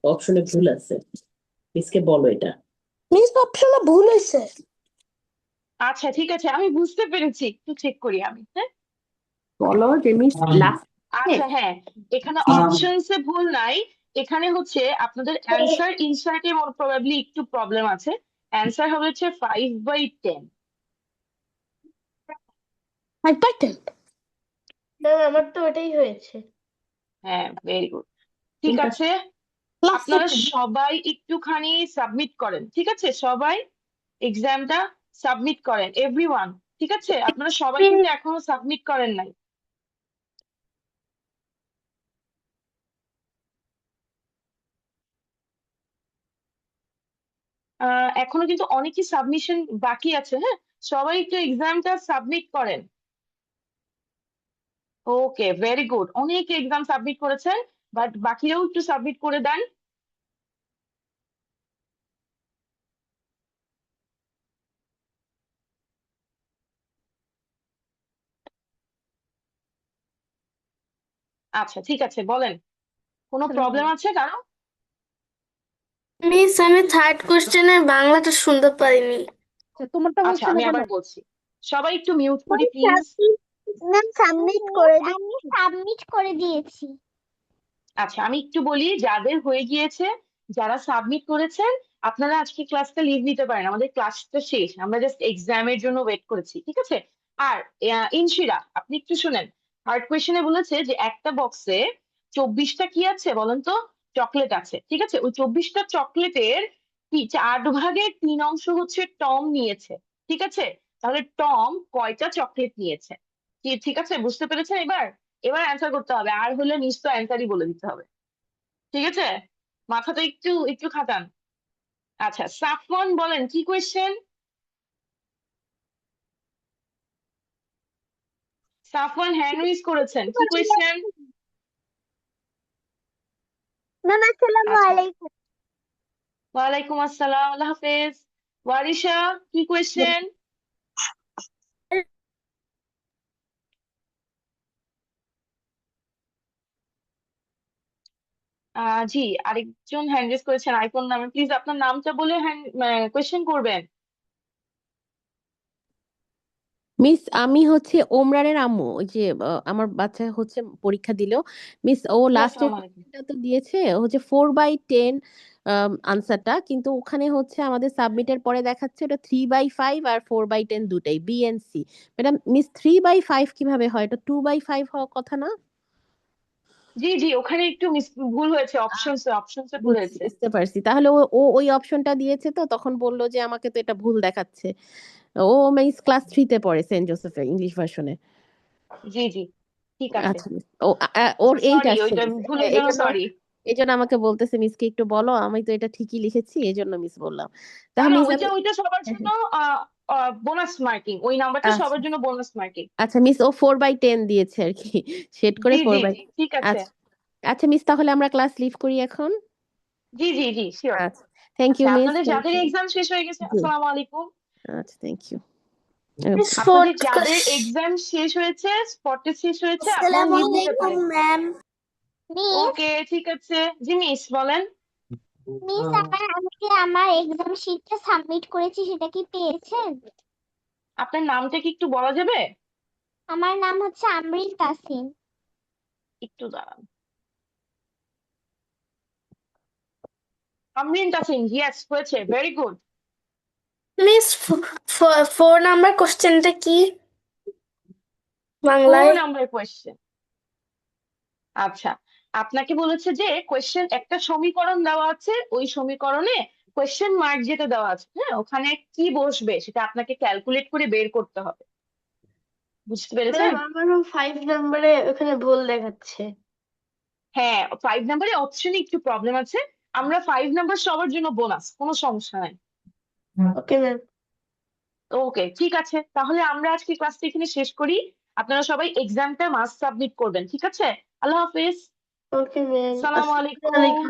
অপশনে ভুল আছে। মিসকে বলো এটা। মিস অপশনে ভুল হয়েছে। আচ্ছা, ঠিক আছে, আমি বুঝতে পেরেছি, একটু চেক করি আমি, হ্যাঁ। বলো যে মিস লাস্ট। আচ্ছা, হ্যাঁ, এখানে অপশনসে ভুল নাই। এখানে হচ্ছে আপনাদের অ্যান্সার ইনসার্টে প্রবাবলি একটু প্রবলেম আছে। অ্যান্সার হবে হচ্ছে 5/10। 5/10 আমার তো ওটাই হয়েছে। হ্যাঁ, ভেরি গুড। ঠিক ঠিক আছে, লাস্ট আপনারা সবাই একটুখানি সাবমিট করেন, ঠিক আছে। সবাই এক্সামটা সাবমিট করেন, এভরিওয়ান, ঠিক আছে। আপনারা সবাই কিন্তু এখনো সাবমিট করেন নাই। এখনো কিন্তু অনেকই সাবমিশন বাকি আছে, হ্যাঁ। সবাই একটু এক্সামটা সাবমিট করেন। ওকে, ভেরি গুড। অনেকে এক্সাম সাবমিট করেছেন, বাট বাকিরাও একটু সাবমিট করে দেন। আচ্ছা, ঠিক আছে, বলেন, কোনো প্রবলেম আছে কারো? মিস, আমি থার্ড কোশ্চেনের বাংলাটা শুনতে পারিনি। তোমারটা আচ্ছা, হচ্ছে না আমি কেন? আবার বলছি, সবাই একটু মিউট করি প্লিজ। ম্যাম সাবমিট করে আমি সাবমিট করে দিয়েছি। আচ্ছা, আমি একটু বলি, যাদের হয়ে গিয়েছে, যারা সাবমিট করেছেন, আপনারা আজকে ক্লাসটা লিভ নিতে পারেন, আমাদের ক্লাসটা শেষ, আমরা জাস্ট এক্সামের জন্য ওয়েট করেছি, ঠিক আছে? আর ইনশিরা, আপনি একটু শুনেন, থার্ড কোয়েশ্চেনে বলেছে যে একটা বক্সে 24টা কি আছে বলেন তো, চকলেট আছে, ঠিক আছে? ওই 24টা চকলেটের 8 ভাগের 3 অংশ হচ্ছে টম নিয়েছে, ঠিক আছে? তাহলে টম কয়টা চকলেট নিয়েছে? কি ঠিক আছে, বুঝতে পেরেছেন? এবার এবার অ্যান্সার করতে হবে, আর হলে নিশ্চয় অ্যান্সারই বলে দিতে হবে, ঠিক আছে? মাথাটা একটু একটু খাটান। আচ্ছা, সাফওয়ান বলেন কি কোয়েশ্চেন? সাফওয়ান হ্যান্ড রেজ করেছেন, কি কোয়েশ্চেন? ম্যাম আসসালামু আচ্ছা, আলাইকুম। ওয়ালাইকুম আসসালাম, আল্লাহ হাফেজ। ওয়ারিশা, কি কোয়েশ্চেন? জি, আরেকজন হ্যান্ড রেজ করেছেন আইফোন নামে, প্লিজ আপনার নামটা বলে হ্যান্ড কোয়েশ্চেন করবেন। মিস আমি হচ্ছে ওমরানের আম্মু, ওই যে আমার বাচ্চা হচ্ছে পরীক্ষা দিল মিস, ও জি, লাস্টের আসসালামু আলাইকুম। কোশ্চেনটা তো দিয়েছে হচ্ছে 4/10 আনসারটা, কিন্তু ওখানে হচ্ছে আমাদের সাবমিটের পরে দেখাচ্ছে ওটা 3/5 আর 4/10 দুটাই B and C. Madam miss 3/5 কিভাবে হয়? এটা 2/5 হওয়ার কথা না? জি জি, ওখানে একটু ভুল হয়েছে, অপশনসে ভুল হয়েছে। বুঝতে পারছি, তাহলে ও ও ওই অপশনটা দিয়েছে, তো তখন বললো যে আমাকে তো এটা ভুল দেখাচ্ছে। ও মিস ক্লাস 3-তে পড়ে সেন্ট জোসেফের ইংলিশ ভার্সনে। জি জি, ঠিক আছে। আচ্ছা মিস, ও ওর 8 সরি, আসছে ওইটা মিস, ভুলের হ্যাঁ জন্য সরি। এই জন্য আমাকে বলতেছে মিসকে একটু বলো, আমি তো এটা ঠিকই লিখেছি, এই জন্য মিস বললাম। না তাহলে না, মিস ওইটা আমি ওইটা সবার হ্যাঁ, জন্য হ্যাঁ। বোনাস মার্কিং, ওই নাম্বারটা আচ্ছা সবার জন্য বোনাস মার্কিং। আচ্ছা মিস, ও 4/10 দিয়েছে আর কি, সেট করে জি জি 4/। জি, ঠিক আছে। আচ্ছা আচ্ছা মিস, তাহলে আমরা ক্লাস লিভ করি এখন। জি জি জি, শিওর। আচ্ছা, থ্যাংক ইউ আচ্ছা, মিস, আপনাদের থ্যাংক যাদের ইউ। এক্সাম শেষ হয়ে গেছে, জি, আসসালামু আলাইকুম। আচ্ছা, থ্যাংক ইউ। মিস আপনাদের ফোর্থ যাদের এক্সাম শেষ হয়েছে, স্পটে শেষ হয়েছে, আপনারা আসসালামু লিভ নিতে আলাইকুম পারেন। ম্যাম। মিস ওকে, ঠিক আছে। জি মিস বলেন। মিস আমি যে আমার এক্সাম শিটটা সাবমিট করেছি সেটা কি পেয়েছেন? আপনার নামটা কি একটু বলা যাবে? আমার নাম হচ্ছে আমরিন তাসিন। একটু দাঁড়ান। আমরিন তাসিন, ইয়েস, হয়েছে, ভেরি গুড। মিস 4 নাম্বার কোশ্চেনটা কি 4 বাংলায়? Number question. আচ্ছা, আপনাকে বলেছে যে কোয়েশ্চেন, একটা সমীকরণ দেওয়া আছে, ওই সমীকরণে কোয়েশ্চেন মার্ক যেটা দেওয়া আছে, হ্যাঁ, ওখানে কি বসবে সেটা আপনাকে ক্যালকুলেট করে বের করতে হবে, বুঝতে পেরেছেন? আমারও 5 নম্বরে ওখানে ভুল দেখাচ্ছে। হ্যাঁ, 5 নাম্বারে অপশনে একটু প্রবলেম আছে, আমরা 5 নাম্বার সবার জন্য বোনাস, কোনো সমস্যা নাই। ওকে ম্যাম। ওকে, ঠিক আছে, তাহলে আমরা আজকে ক্লাসটা এখানে শেষ করি। আপনারা সবাই এক্সামটা মাস্ট সাবমিট করবেন, ঠিক আছে? আল্লাহ হাফেজ, ওকে ম্যাম, সালামু আসসালামু আলাইকুম। আলাইকুম।